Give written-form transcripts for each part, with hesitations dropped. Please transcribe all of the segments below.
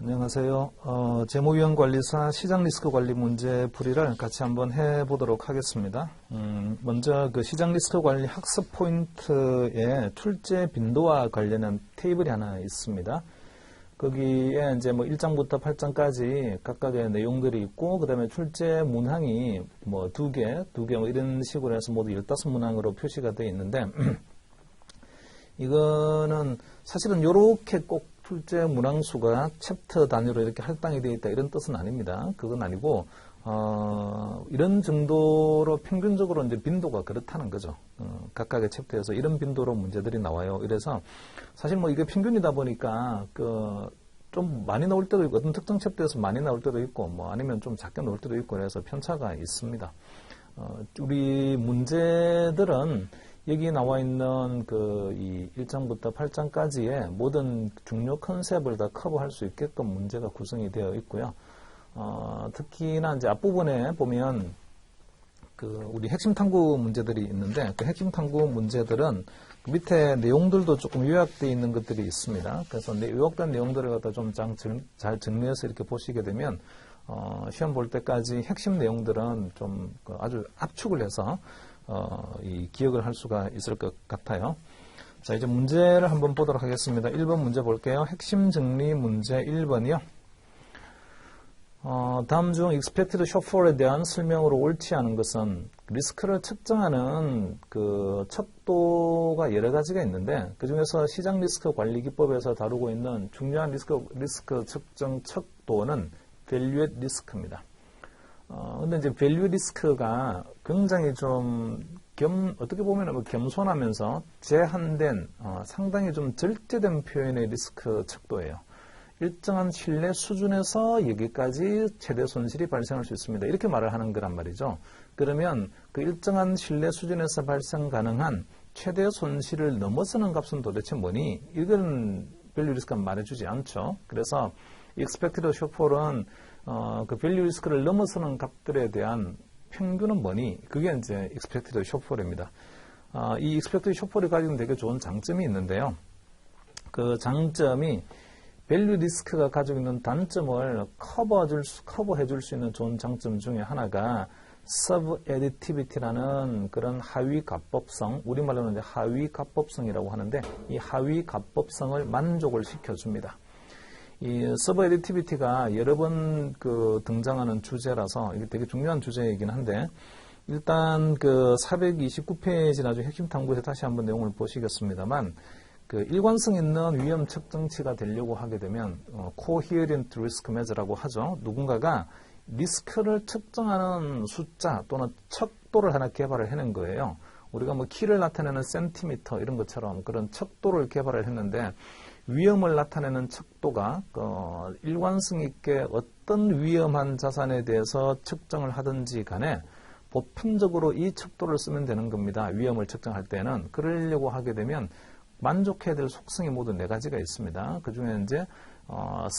안녕하세요. 재무위험관리사 시장리스크관리 문제 풀이를 같이 한번 해보도록 하겠습니다. 먼저 그 시장리스크관리 학습 포인트에 출제 빈도와 관련한 테이블이 하나 있습니다. 거기에 이제 뭐 1장부터 8장까지 각각의 내용들이 있고, 그 다음에 출제 문항이 뭐 2개 뭐 이런 식으로 해서 모두 15문항으로 표시가 되어 있는데, 이거는 사실은 요렇게 꼭 출제 문항수가 챕터 단위로 이렇게 할당이 되어 있다 이런 뜻은 아닙니다. 그건 아니고 이런 정도로 평균적으로 이제 빈도가 그렇다는 거죠. 각각의 챕터에서 이런 빈도로 문제들이 나와요. 이래서 사실 뭐 이게 평균이다 보니까 좀 많이 나올 때도 있고, 어떤 특정 챕터에서 많이 나올 때도 있고, 뭐 아니면 좀 작게 나올 때도 있고, 그래서 편차가 있습니다. 우리 문제들은 여기 나와 있는 이 1장부터 8장까지의 모든 중요 컨셉을 다 커버할 수 있게끔 문제가 구성이 되어 있고요. 특히나 이제 앞부분에 보면 우리 핵심 탐구 문제들이 있는데, 그 핵심 탐구 문제들은 그 밑에 내용들도 조금 요약되어 있는 것들이 있습니다. 그래서 요약된 내용들을 갖다 좀 잘 정리해서 이렇게 보시게 되면, 시험 볼 때까지 핵심 내용들은 좀 아주 압축을 해서 이 기억을 할 수가 있을 것 같아요. 자, 이제 문제를 한번 보도록 하겠습니다. 1번 문제 볼게요. 핵심 정리 문제 1번이요. 다음 중 expected shortfall에 대한 설명으로 옳지 않은 것은, 리스크를 측정하는 그 척도가 여러 가지가 있는데, 그 중에서 시장 리스크 관리 기법에서 다루고 있는 중요한 리스크 측정 척도는 valued 리스크입니다. 근데 이제 밸류 리스크가 굉장히 좀 어떻게 보면 뭐 겸손하면서 제한된, 상당히 좀 절제된 표현의 리스크 척도예요. 일정한 신뢰 수준에서 여기까지 최대 손실이 발생할 수 있습니다. 이렇게 말을 하는 거란 말이죠. 그러면 그 일정한 신뢰 수준에서 발생 가능한 최대 손실을 넘어서는 값은 도대체 뭐니? 이건 밸류 리스크는 말해주지 않죠. 그래서 expected shortfall은 그 밸류 리스크를 넘어서는 값들에 대한 평균은 뭐니? 그게 이제 expected shortfall입니다. 이 expected shortfall이 가지고 되게 좋은 장점이 있는데요. 그 장점이 밸류 리스크가 가지고 있는 단점을 커버해 줄 수 있는 좋은 장점 중에 하나가 sub-additivity라는 그런 하위 가법성, 우리말로는 이제 하위 가법성이라고 하는데, 이 하위 가법성을 만족을 시켜줍니다. 이 서브에디티비티가 여러 번 등장하는 주제라서 이게 되게 중요한 주제이긴 한데, 일단 429페이지 나중에 핵심 탐구에서 다시 한번 내용을 보시겠습니다만, 일관성 있는 위험 측정치가 되려고 하게 되면 coherent risk measure라고 하죠. 누군가가 리스크를 측정하는 숫자 또는 척도를 하나 개발을 해낸 거예요. 우리가 뭐 키를 나타내는 센티미터 이런 것처럼 그런 척도를 개발을 했는데, 위험을 나타내는 척도가 일관성 있게 어떤 위험한 자산에 대해서 측정을 하든지 간에 보편적으로 이 척도를 쓰면 되는 겁니다. 위험을 측정할 때는. 그러려고 하게 되면 만족해야 될 속성이 모두 4가지가 있습니다. 그 중에 이제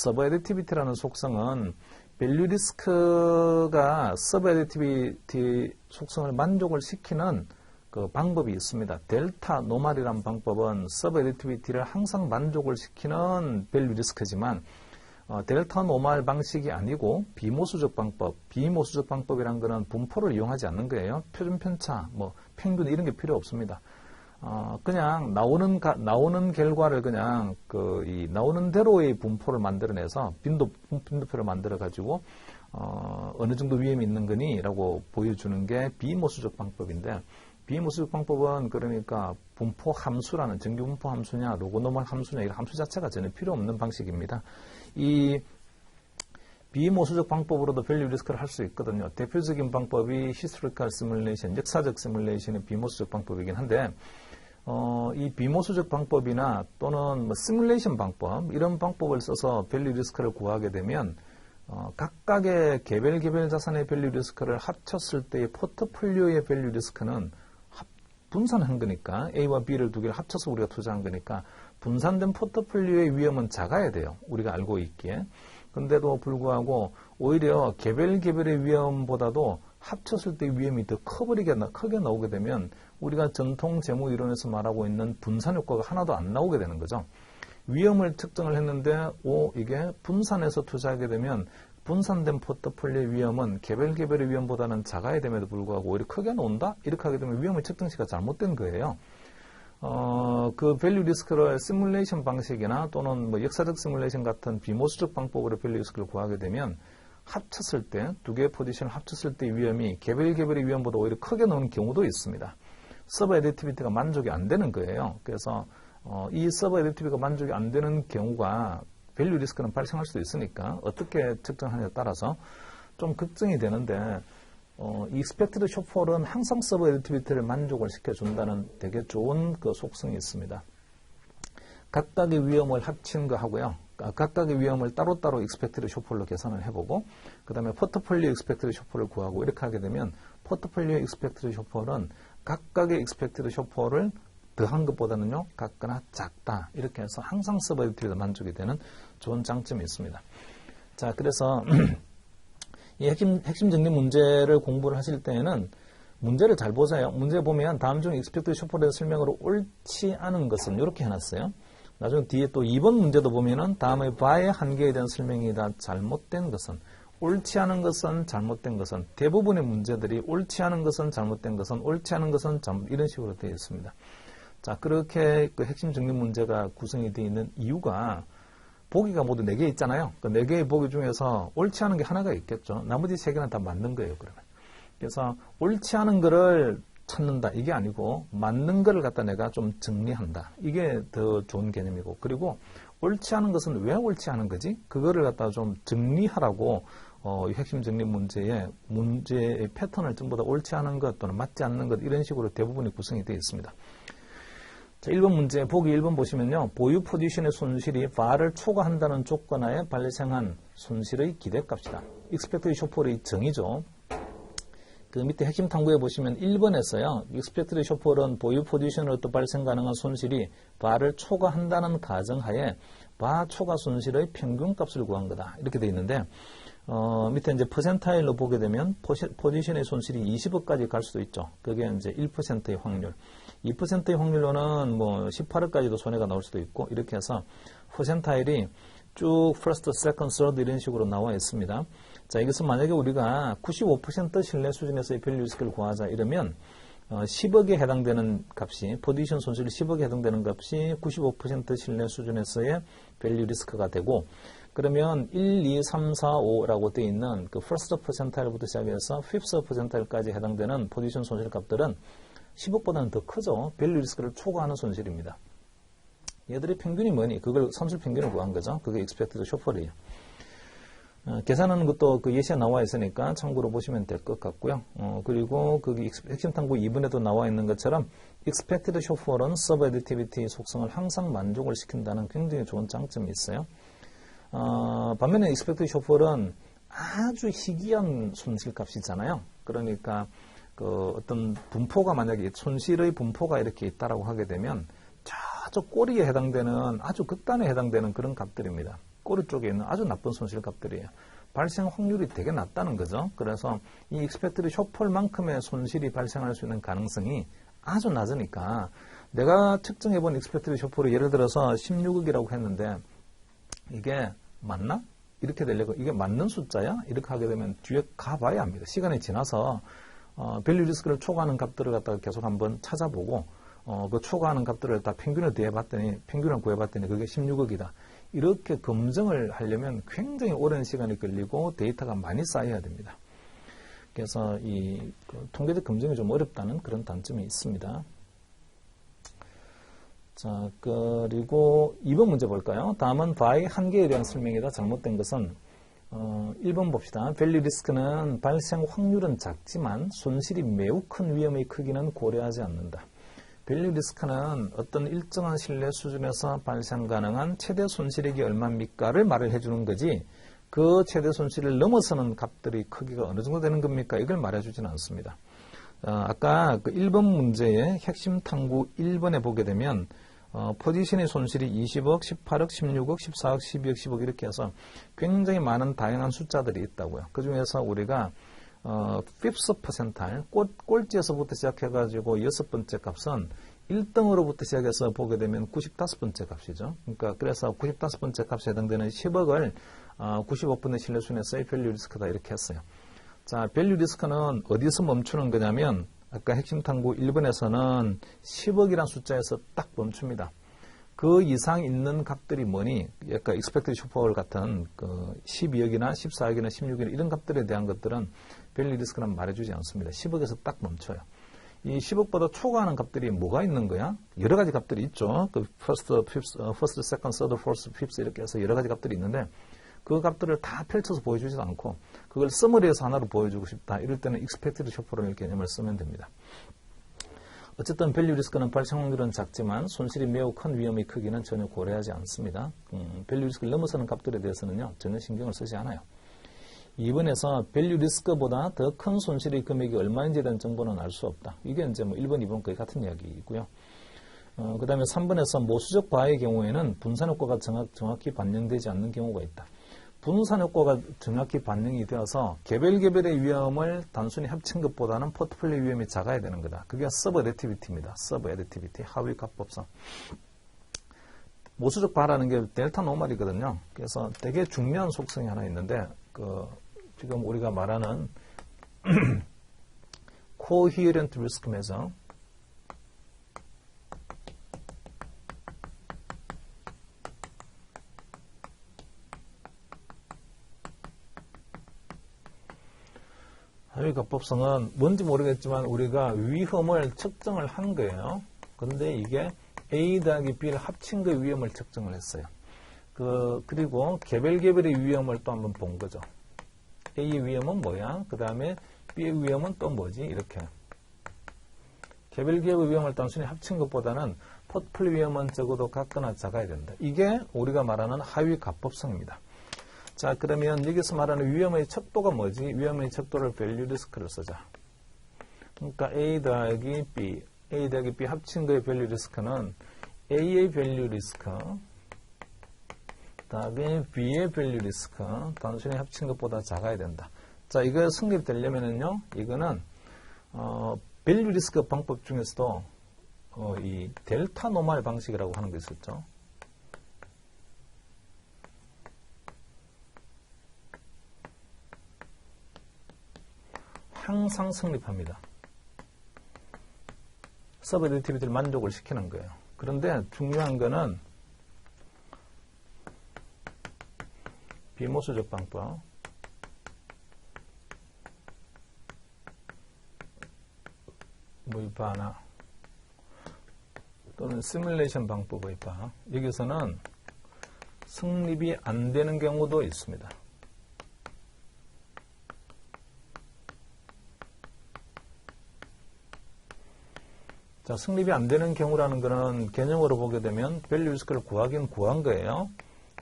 서브에디티비티라는 속성은 밸류 리스크가 서브에디티비티 속성을 만족을 시키는 그 방법이 있습니다. 델타 노말이라는 방법은 서브에디티비티를 항상 만족을 시키는 밸류 리스크지만, 델타 노말 방식이 아니고 비모수적 방법, 비모수적 방법이란 거는 분포를 이용하지 않는 거예요. 표준 편차, 뭐 평균 이런 게 필요 없습니다. 그냥 나오는 결과를 그냥 나오는 대로의 분포를 만들어내서 빈도표를 만들어 가지고 어느 정도 위험이 있는 거니라고 보여주는 게 비모수적 방법인데, 비모수적 방법은 그러니까 분포 함수라는 정규 분포 함수냐 로그노멀 함수냐 이런 함수 자체가 전혀 필요 없는 방식입니다. 이 비모수적 방법으로도 밸류 리스크를 할 수 있거든요. 대표적인 방법이 historical simulation, 역사적 시뮬레이션의 비모수적 방법이긴 한데, 이 비모수적 방법이나 또는 뭐 시뮬레이션 방법 이런 방법을 써서 밸류 리스크를 구하게 되면 각각의 개별 자산의 밸류 리스크를 합쳤을 때의 포트폴리오의 밸류 리스크는 분산한 거니까, A와 B를 두 개를 합쳐서 우리가 투자한 거니까 분산된 포트폴리오의 위험은 작아야 돼요. 우리가 알고 있기에. 그런데도 불구하고 오히려 개별의 위험보다도 합쳤을 때 위험이 더 크게 나오게 되면 우리가 전통 재무 이론에서 말하고 있는 분산 효과가 하나도 안 나오게 되는 거죠. 위험을 측정을 했는데 이게 분산해서 투자하게 되면 분산된 포트폴리오의 위험은 개별의 위험보다는 작아야 됨에도 불구하고 오히려 크게 나온다? 이렇게 하게 되면 위험의 측정치가 잘못된 거예요. 그 밸류 리스크를 시뮬레이션 방식이나 또는 뭐 역사적 시뮬레이션 같은 비모수적 방법으로 밸류 리스크를 구하게 되면 합쳤을 때, 두 개의 포지션을 합쳤을 때 위험이 개별의 위험보다 오히려 크게 나오는 경우도 있습니다. 서버 애디티비티가 만족이 안 되는 거예요. 그래서 이 서버 애디티비티가 만족이 안 되는 경우가 밸류 리스크는 발생할 수도 있으니까 어떻게 측정하느냐에 따라서 좀 걱정이 되는데 익스펙티드 숏폴은 항상 서버 애디티비티를 만족을 시켜준다는 되게 좋은 그 속성이 있습니다. 각각의 위험을 합친 거 하고요. 각각의 위험을 따로따로 익스펙티드 숏폴로 계산을 해보고 그 다음에 포트폴리오 익스펙티드 숏폴을 구하고 이렇게 하게 되면 포트폴리오 익스펙티드 숏폴은 각각의 익스펙티드 숏폴을 더한 것보다는요, 같거나 작다. 이렇게 해서 항상 서버 애디티비티가 만족이 되는 좋은 장점이 있습니다. 자, 그래서 이 핵심 정리 문제를 공부를 하실 때에는 문제를 잘 보세요. 문제 보면 다음 중 익스펙티드 숏폴의 설명으로 옳지 않은 것은 이렇게 해놨어요. 나중에 뒤에 또 2번 문제도 보면은 다음의 바의 한계에 대한 설명이 다 잘못된 것은, 옳지 않은 것은, 잘못된 것은, 대부분의 문제들이 옳지 않은 것은, 잘못된 것은, 옳지 않은 것은, 이런 식으로 되어 있습니다. 자, 그렇게 그 핵심 정리 문제가 구성이 되어 있는 이유가 보기가 모두 4개 있잖아요. 그 4개의 보기 중에서 옳지 않은 게 하나가 있겠죠. 나머지 3개는 다 맞는 거예요, 그러면. 그래서 옳지 않은 거를 찾는다. 이게 아니고 맞는 거를 갖다 내가 좀 정리한다. 이게 더 좋은 개념이고. 그리고 옳지 않은 것은 왜 옳지 않은 거지? 그거를 갖다 좀 정리하라고 이 핵심 정리 문제의 패턴을 전부 다 옳지 않은 것 또는 맞지 않는 것 이런 식으로 대부분이 구성이 되어 있습니다. 자, 1번 문제, 보기 1번 보시면요. 보유 포지션의 손실이 바를 초과한다는 조건하에 발생한 손실의 기대값이다. 익스펙티드 숏폴의 정의죠. 그 밑에 핵심 탐구에 보시면 1번에서요. 익스펙티드 숏폴은 보유 포지션으로부터 발생 가능한 손실이 바를 초과한다는 가정하에 바 초과 손실의 평균값을 구한 거다. 이렇게 되어 있는데 밑에 이제 퍼센타일로 보게 되면 포지션의 손실이 20억까지 갈 수도 있죠. 그게 이제 1%의 확률. 2%의 확률로는 뭐 18억까지도 손해가 나올 수도 있고 이렇게 해서 퍼센타일이 쭉 first, second, third 이런 식으로 나와 있습니다. 자, 이것은 만약에 우리가 95% 신뢰 수준에서의 밸류 리스크를 구하자 이러면 10억에 해당되는 값이 포지션 손실이 10억에 해당되는 값이 95% 신뢰 수준에서의 밸류 리스크가 되고 그러면 1, 2, 3, 4, 5라고 되어 있는 그 first percentile부터 시작해서 fifth percentile까지 해당되는 포지션 손실 값들은 10억보다는 더 크죠. 밸류 리스크를 초과하는 손실입니다. 얘들의 평균이 뭐니? 그걸 손실 평균을 구한 거죠. 그게 expected shortfall이에요. 계산하는 것도 그 예시에 나와 있으니까 참고로 보시면 될 것 같고요. 그리고 그 핵심 탐구 2번에도 나와 있는 것처럼 expected shortfall은 sub additivity 속성을 항상 만족을 시킨다는 굉장히 좋은 장점이 있어요. 반면에 expected shortfall은 아주 희귀한 손실값이잖아요. 그러니까 그 어떤 분포가 만약에 손실의 분포가 이렇게 있다라고 하게 되면 저쪽 꼬리에 해당되는 아주 극단에 해당되는 그런 값들입니다. 꼬리 쪽에 있는 아주 나쁜 손실 값들이에요. 발생 확률이 되게 낮다는 거죠. 그래서 이 expected shortfall만큼의 손실이 발생할 수 있는 가능성이 아주 낮으니까 내가 측정해본 expected shortfall이 예를 들어서 16억이라고 했는데 이게 맞나? 이렇게 되려고 이게 맞는 숫자야? 이렇게 하게 되면 뒤에 가봐야 합니다. 시간이 지나서 밸류 리스크를 초과하는 값들을 갖다가 계속 한번 찾아보고 그 초과하는 값들을 다 평균을 구해봤더니 그게 16억이다. 이렇게 검증을 하려면 굉장히 오랜 시간이 걸리고 데이터가 많이 쌓여야 됩니다. 그래서 이 통계적 검증이 좀 어렵다는 그런 단점이 있습니다. 자, 그리고 2번 문제 볼까요? 다음은 바의 한계에 대한 설명이다. 잘못된 것은 1번 봅시다. 밸류 리스크는 발생 확률은 작지만 손실이 매우 큰 위험의 크기는 고려하지 않는다. 밸류 리스크는 어떤 일정한 신뢰 수준에서 발생 가능한 최대 손실액이 얼마입니까를 말을 해주는 거지 그 최대 손실을 넘어서는 값들의 크기가 어느 정도 되는 겁니까? 이걸 말해주지는 않습니다. 아까 그 1번 문제의 핵심 탐구 1번에 보게 되면 포지션의 손실이 20억, 18억, 16억, 14억, 12억, 10억 이렇게 해서 굉장히 많은 다양한 숫자들이 있다고요. 그 중에서 우리가 fifth percentile, 꼴찌에서부터 시작해가지고 6번째 값은 1등으로부터 시작해서 보게 되면 95번째 값이죠. 그러니까 그래서 95번째 값에 해당되는 10억을 95%의 신뢰 수준에서의 밸류 리스크다 이렇게 했어요. 자, 밸류 리스크는 어디서 멈추는 거냐면 아까 핵심 탐구 1번에서는 10억이라는 숫자에서 딱 멈춥니다. 그 이상 있는 값들이 뭐니? 약간 expected shortfall 같은 그 12억이나 14억이나 16억이나 이런 값들에 대한 것들은 밸류 리스크는 말해주지 않습니다. 10억에서 딱 멈춰요. 이 10억보다 초과하는 값들이 뭐가 있는 거야? 여러 가지 값들이 있죠. 그 first, second, third, fourth, fifth 이렇게 해서 여러 가지 값들이 있는데 그 값들을 다 펼쳐서 보여주지도 않고 그걸 서머리에서 하나로 보여주고 싶다. 이럴 때는 expected shortfall이라는 개념을 쓰면 됩니다. 어쨌든 밸류 리스크는 발생 확률은 작지만 손실이 매우 큰 위험의 크기는 전혀 고려하지 않습니다. 밸류 리스크를 넘어서는 값들에 대해서는요 전혀 신경을 쓰지 않아요. 2번에서 밸류 리스크보다 더 큰 손실의 금액이 얼마인지에 대한 정보는 알 수 없다. 이게 이제 뭐 1번, 2번 거의 같은 이야기이고요. 그 다음에 3번에서 모수적 과의 경우에는 분산 효과가 정확히 반영되지 않는 경우가 있다. 분산 효과가 정확히 반영이 되어서 개별의 위험을 단순히 합친 것보다는 포트폴리오 위험이 작아야 되는 거다. 그게 서브 애디티비티입니다. 서브 애디티비티, 하위 값법성. 모수적 바라는 게 델타 노멀이거든요. 그래서 되게 중요한 속성이 하나 있는데 지금 우리가 말하는 coherent risk measure 하위값법성은 뭔지 모르겠지만 우리가 위험을 측정을 한 거예요. 그런데 이게 A 더하기 B를 합친 그 위험을 측정을 했어요. 그리고 개별의 위험을 또 한번 본 거죠. A의 위험은 뭐야? 그 다음에 B의 위험은 또 뭐지? 이렇게. 개별의 위험을 단순히 합친 것보다는 포트폴리오 위험은 적어도 같거나 작아야 된다. 이게 우리가 말하는 하위값법성입니다. 자, 그러면 여기서 말하는 위험의 척도가 뭐지? 위험의 척도를 밸류 리스크를 쓰자. 그러니까 A 더하기 B 합친 거의 밸류 리스크는 A의 밸류 리스크, 다음에 B의 밸류 리스크, 단순히 합친 것보다 작아야 된다. 자, 이거 성립되려면은요, 이거는, 밸류 리스크 방법 중에서도, 이 델타 노멀 방식이라고 하는 게 있었죠. 항상 성립합니다. 서브 애디티비티를 만족을 시키는 거예요. 그런데 중요한 거는 비모수적 방법 무이파나 또는 시뮬레이션 방법의 파 여기서는 성립이 안 되는 경우도 있습니다. 자, 성립이 안 되는 경우라는 것은 개념으로 보게 되면 밸류 리스크를 구하긴 구한 거예요.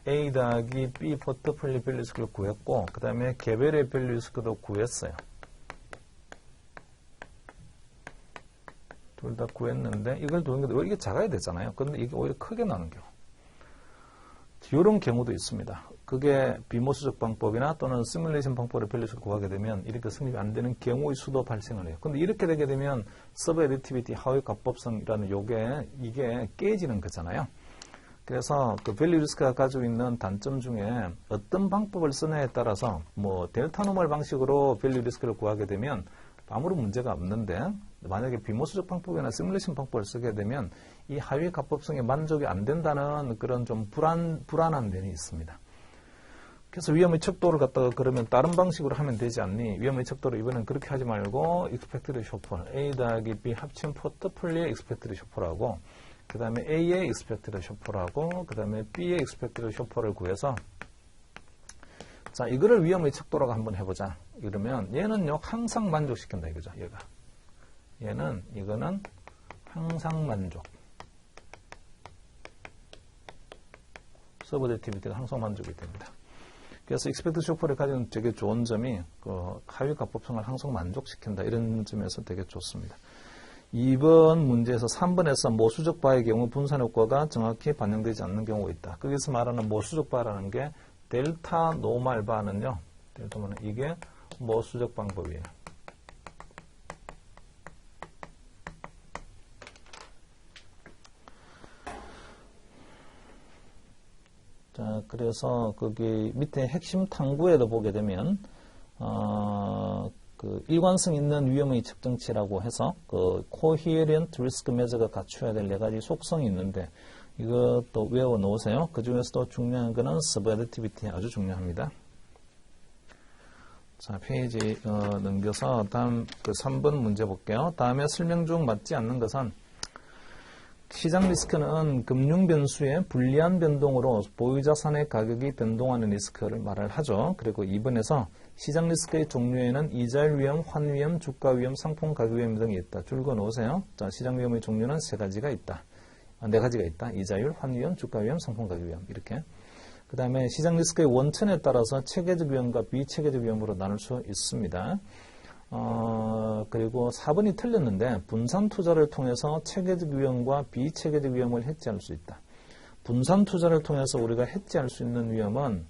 A 더하기 B 포트폴리오 밸류 리스크를 구했고 그 다음에 개별의 밸류 리스크도 구했어요. 둘 다 구했는데 이걸 두는 게 이게 작아야 되잖아요. 그런데 이게 오히려 크게 나는 경우. 이런 경우도 있습니다. 그게 비모수적 방법이나 또는 시뮬레이션 방법으로 밸류 리스크를 구하게 되면 이렇게 성립이 안 되는 경우의 수도 발생을 해요. 그런데 이렇게 되게 되면 서브 애디티비티 하위 값법성이라는 이게 깨지는 거잖아요. 그래서 그 밸류 리스크가 가지고 있는 단점 중에 어떤 방법을 쓰냐에 따라서 뭐 델타 노멀 방식으로 밸류 리스크를 구하게 되면 아무런 문제가 없는데 만약에 비모수적 방법이나 시뮬레이션 방법을 쓰게 되면 이 하위 값법성에 만족이 안 된다는 그런 좀 불안한 면이 있습니다. 그래서 위험의 척도를 갖다가 그러면 다른 방식으로 하면 되지 않니? 위험의 척도를 이번엔 그렇게 하지 말고 expected shortfall, A 더하기 B 합친 포트폴리오 expected shortfall하고 그 다음에 A의 expected shortfall하고 그 다음에 B의 expected shortfall을 구해서 자, 이거를 위험의 척도라고 한번 해보자. 이러면 얘는요 항상 만족시킨다 이거죠. 이거는 항상 만족. 서브 애디티비티가 항상 만족이 됩니다. 그래서 expected shortfall이 가진 되게 좋은 점이 그 하위 값법성을 항상 만족시킨다. 이런 점에서 되게 좋습니다. 2번 문제에서 3번에서 모수적 바의 경우 분산 효과가 정확히 반영되지 않는 경우가 있다. 거기서 말하는 모수적 바라는 게 델타 노멀 바는요. 델타는 이게 모수적 방법이에요. 자, 그래서 거기 밑에 핵심 탐구에도 보게 되면 그 일관성 있는 위험의 측정치라고 해서 그 coherent risk measure가 갖춰야 될 4가지 속성이 있는데 이것도 외워 놓으세요. 그 중에서도 중요한 거는 subjectivity 아주 중요합니다. 자, 페이지 넘겨서 다음 그 3번 문제 볼게요. 다음에 설명 중 맞지 않는 것은 시장 리스크는 금융 변수의 불리한 변동으로 보유자산의 가격이 변동하는 리스크를 말을 하죠. 그리고 2번에서 시장 리스크의 종류에는 이자율 위험, 환 위험, 주가 위험, 상품 가격 위험 등이 있다. 줄거 놓으세요. 자, 시장 위험의 종류는 3가지가 있다. 4가지가 있다. 이자율, 환 위험, 주가 위험, 상품 가격 위험. 이렇게. 그 다음에 시장 리스크의 원천에 따라서 체계적 위험과 비체계적 위험으로 나눌 수 있습니다. 그리고 4번이 틀렸는데 분산 투자를 통해서 체계적 위험과 비체계적 위험을 해지할 수 있다. 분산 투자를 통해서 우리가 해지할 수 있는 위험은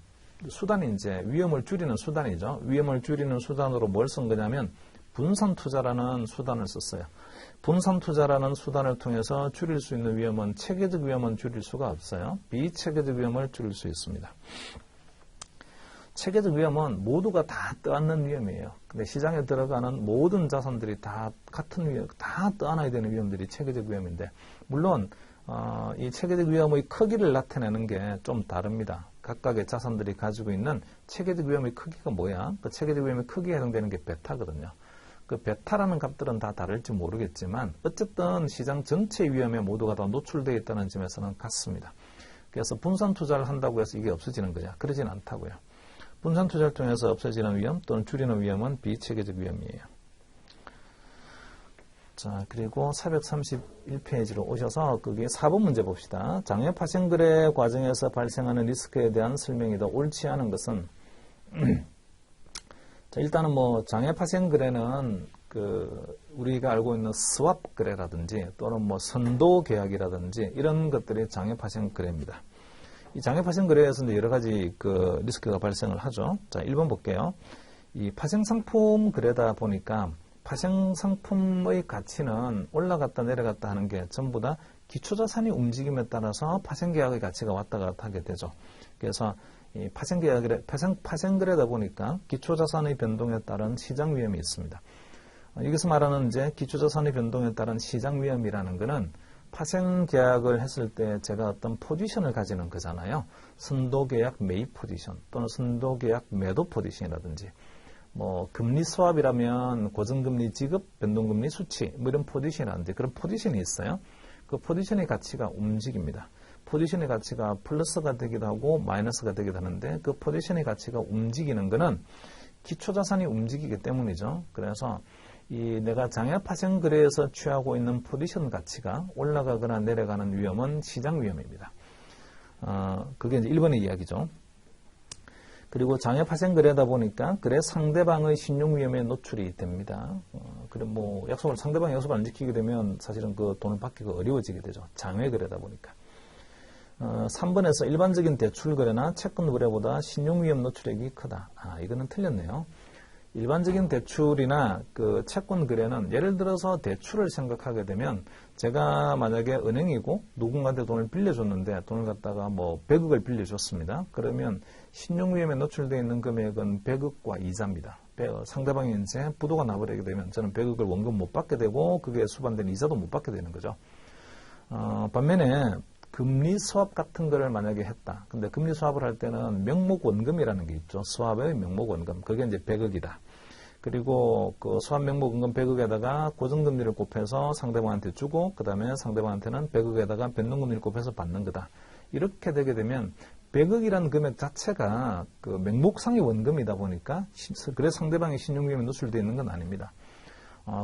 수단이 이제 위험을 줄이는 수단이죠. 위험을 줄이는 수단으로 뭘 쓴 거냐면 분산 투자라는 수단을 썼어요. 분산 투자라는 수단을 통해서 줄일 수 있는 위험은 체계적 위험은 줄일 수가 없어요. 비체계적 위험을 줄일 수 있습니다. 체계적 위험은 모두가 다 떠안는 위험이에요. 근데 시장에 들어가는 모든 자산들이 다 같은 위험, 다 떠안아야 되는 위험들이 체계적 위험인데, 물론 이 체계적 위험의 크기를 나타내는 게 좀 다릅니다. 각각의 자산들이 가지고 있는 체계적 위험의 크기가 뭐야? 그 체계적 위험의 크기에 해당되는 게 베타거든요. 그 베타라는 값들은 다 다를지 모르겠지만 어쨌든 시장 전체 위험에 모두가 다 노출되어 있다는 점에서는 같습니다. 그래서 분산 투자를 한다고 해서 이게 없어지는 거냐? 그러진 않다고요. 분산 투자를 통해서 없어지는 위험 또는 줄이는 위험은 비체계적 위험이에요. 자, 그리고 431페이지로 오셔서 거기에 4번 문제 봅시다. 장외 파생 거래 과정에서 발생하는 리스크에 대한 설명이 더 옳지 않은 것은 자, 일단은 뭐 장외 파생 거래는 그 우리가 알고 있는 스왑 거래라든지 또는 뭐 선도 계약이라든지 이런 것들이 장외 파생 거래입니다. 이 장외 파생 거래에서 여러 가지 그 리스크가 발생을 하죠. 자, 1번 볼게요. 이 파생 상품 거래다 보니까 파생 상품의 가치는 올라갔다 내려갔다 하는 게 전부 다 기초자산이 움직임에 따라서 파생 계약의 가치가 왔다 갔다 하게 되죠. 그래서 이 파생 거래다 보니까 기초자산의 변동에 따른 시장 위험이 있습니다. 여기서 말하는 이제 기초자산의 변동에 따른 시장 위험이라는 것은 파생 계약을 했을 때 제가 어떤 포지션을 가지는 거잖아요. 선도 계약 매입 포지션 또는 선도 계약 매도 포지션이라든지 뭐 금리 스왑이라면 고정금리 지급, 변동금리 수치 뭐 이런 포지션이라든지 그런 포지션이 있어요. 그 포지션의 가치가 움직입니다. 포지션의 가치가 플러스가 되기도 하고 마이너스가 되기도 하는데 그 포지션의 가치가 움직이는 것은 기초자산이 움직이기 때문이죠. 그래서 이 내가 장외 파생 거래에서 취하고 있는 포지션 가치가 올라가거나 내려가는 위험은 시장 위험입니다. 그게 이제 1번의 이야기죠. 그리고 장외 파생 거래다 보니까 그래 상대방의 신용 위험에 노출이 됩니다. 그래 뭐 상대방의 약속을 안 지키게 되면 사실은 그 돈을 받기가 어려워지게 되죠. 장외 거래다 보니까. 3번에서 일반적인 대출 거래나 채권 거래보다 신용 위험 노출액이 크다. 이거는 틀렸네요. 일반적인 대출이나 그 채권 거래는 예를 들어서 대출을 생각하게 되면 제가 만약에 은행이고 누군가한테 돈을 빌려줬는데 돈을 갖다가 뭐 100억을 빌려줬습니다. 그러면 신용위험에 노출되어 있는 금액은 100억과 이자입니다. 상대방이 이제 부도가 나버리게 되면 저는 100억을 원금 못 받게 되고 그게 수반된 이자도 못 받게 되는 거죠. 반면에 금리 스왑 같은 거를 만약에 했다. 근데 금리 스왑을 할 때는 명목 원금이라는 게 있죠. 스왑의 명목 원금. 그게 이제 100억이다. 그리고 그 스왑 명목 원금 100억에다가 고정금리를 곱해서 상대방한테 주고 그 다음에 상대방한테는 100억에다가 변동금리를 곱해서 받는 거다. 이렇게 되게 되면 100억이라는 금액 자체가 그 명목상의 원금이다 보니까 그래 상대방의 신용위험에 노출되어 있는 건 아닙니다.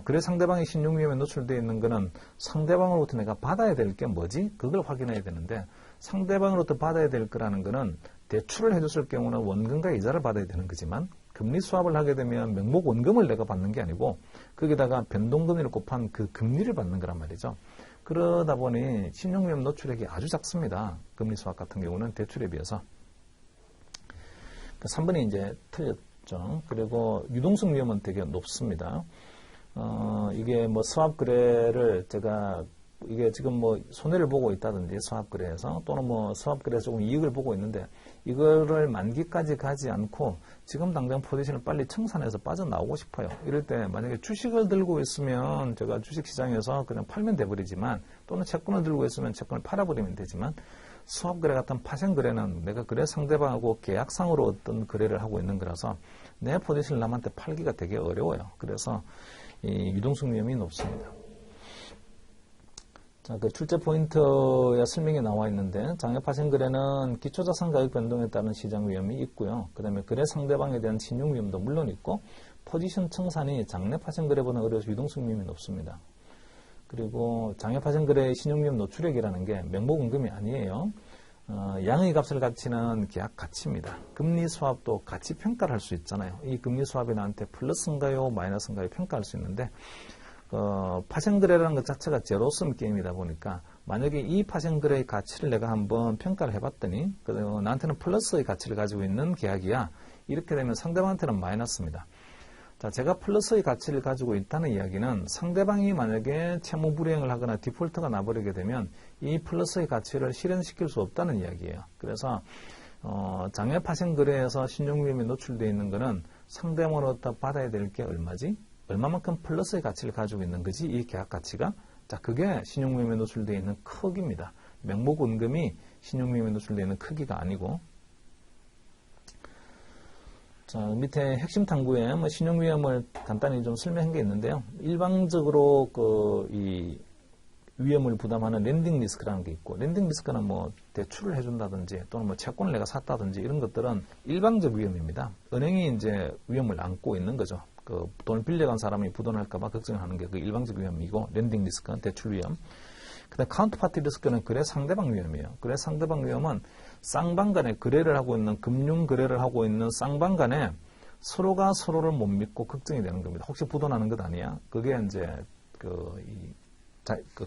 그래 상대방의 신용위험에 노출되어 있는 거는 상대방으로부터 내가 받아야 될 게 뭐지? 그걸 확인해야 되는데 상대방으로부터 받아야 될 거라는 거는 대출을 해줬을 경우는 원금과 이자를 받아야 되는 거지만 금리 수합을 하게 되면 명목 원금을 내가 받는 게 아니고 거기다가 변동금리를 곱한 그 금리를 받는 거란 말이죠. 그러다 보니 신용위험 노출액이 아주 작습니다. 금리 수합 같은 경우는 대출에 비해서. 3번이 이제 틀렸죠. 그리고 유동성 위험은 되게 높습니다. 이게 뭐 스왑 거래를 제가 이게 지금 뭐 손해를 보고 있다든지 스왑거래에서 또는 뭐 스왑거래에서 조금 이익을 보고 있는데 이거를 만기까지 가지 않고 지금 당장 포지션을 빨리 청산해서 빠져나오고 싶어요. 이럴 때 만약에 주식을 들고 있으면 제가 주식시장에서 그냥 팔면 돼버리지만 또는 채권을 들고 있으면 채권을 팔아버리면 되지만 스왑거래 같은 파생거래는 내가 거래 상대방하고 계약상으로 어떤 거래를 하고 있는 거라서 내 포지션을 남한테 팔기가 되게 어려워요. 그래서 이 유동성 위험이 높습니다. 자, 그 출제 포인트에 설명이 나와 있는데 장외 파생 거래는 기초자산 가격 변동에 따른 시장 위험이 있고요. 그 다음에 거래 상대방에 대한 신용 위험도 물론 있고 포지션 청산이 장내 파생 거래보다 어려워서 유동성 위험이 높습니다. 그리고 장외 파생 거래의 신용 위험 노출액이라는 게 명목은금이 아니에요. 양의 값을 가치는 계약 가치입니다. 금리 수합도 가치 평가를 할 수 있잖아요. 이 금리 수합이 나한테 플러스인가요, 마이너스인가요 평가할 수 있는데 파생거래라는 것 자체가 제로섬 게임이다 보니까 만약에 이 파생거래의 가치를 내가 한번 평가를 해봤더니 나한테는 플러스의 가치를 가지고 있는 계약이야. 이렇게 되면 상대방한테는 마이너스입니다. 자, 제가 플러스의 가치를 가지고 있다는 이야기는 상대방이 만약에 채무 불이행을 하거나 디폴트가 나버리게 되면 이 플러스의 가치를 실현시킬 수 없다는 이야기예요. 그래서 장외 파생거래에서 신용위험에 노출되어 있는 것은 상대방으로부터 받아야 될 게 얼마지? 얼마만큼 플러스의 가치를 가지고 있는 거지? 이 계약 가치가? 자, 그게 신용위험에 노출되어 있는 크기입니다. 명목은금이 신용위험에 노출되어 있는 크기가 아니고. 자, 밑에 핵심 탐구에 뭐 신용위험을 간단히 좀 설명한 게 있는데요. 일방적으로 이 위험을 부담하는 랜딩 리스크라는 게 있고, 랜딩 리스크는 뭐 대출을 해준다든지 또는 뭐 채권을 내가 샀다든지 이런 것들은 일방적 위험입니다. 은행이 이제 위험을 안고 있는 거죠. 그 돈을 빌려간 사람이 부도날까봐 걱정하는 게 그 일방적 위험이고, 랜딩 리스크는 대출 위험. 그다음 카운터파티 리스크는 거래 상대방 위험이에요. 거래 상대방 위험은 쌍방 간에 거래를 하고 있는, 금융 거래를 하고 있는 쌍방 간에 서로가 서로를 못 믿고 걱정이 되는 겁니다. 혹시 부도나는 것 아니야? 그게 이제 그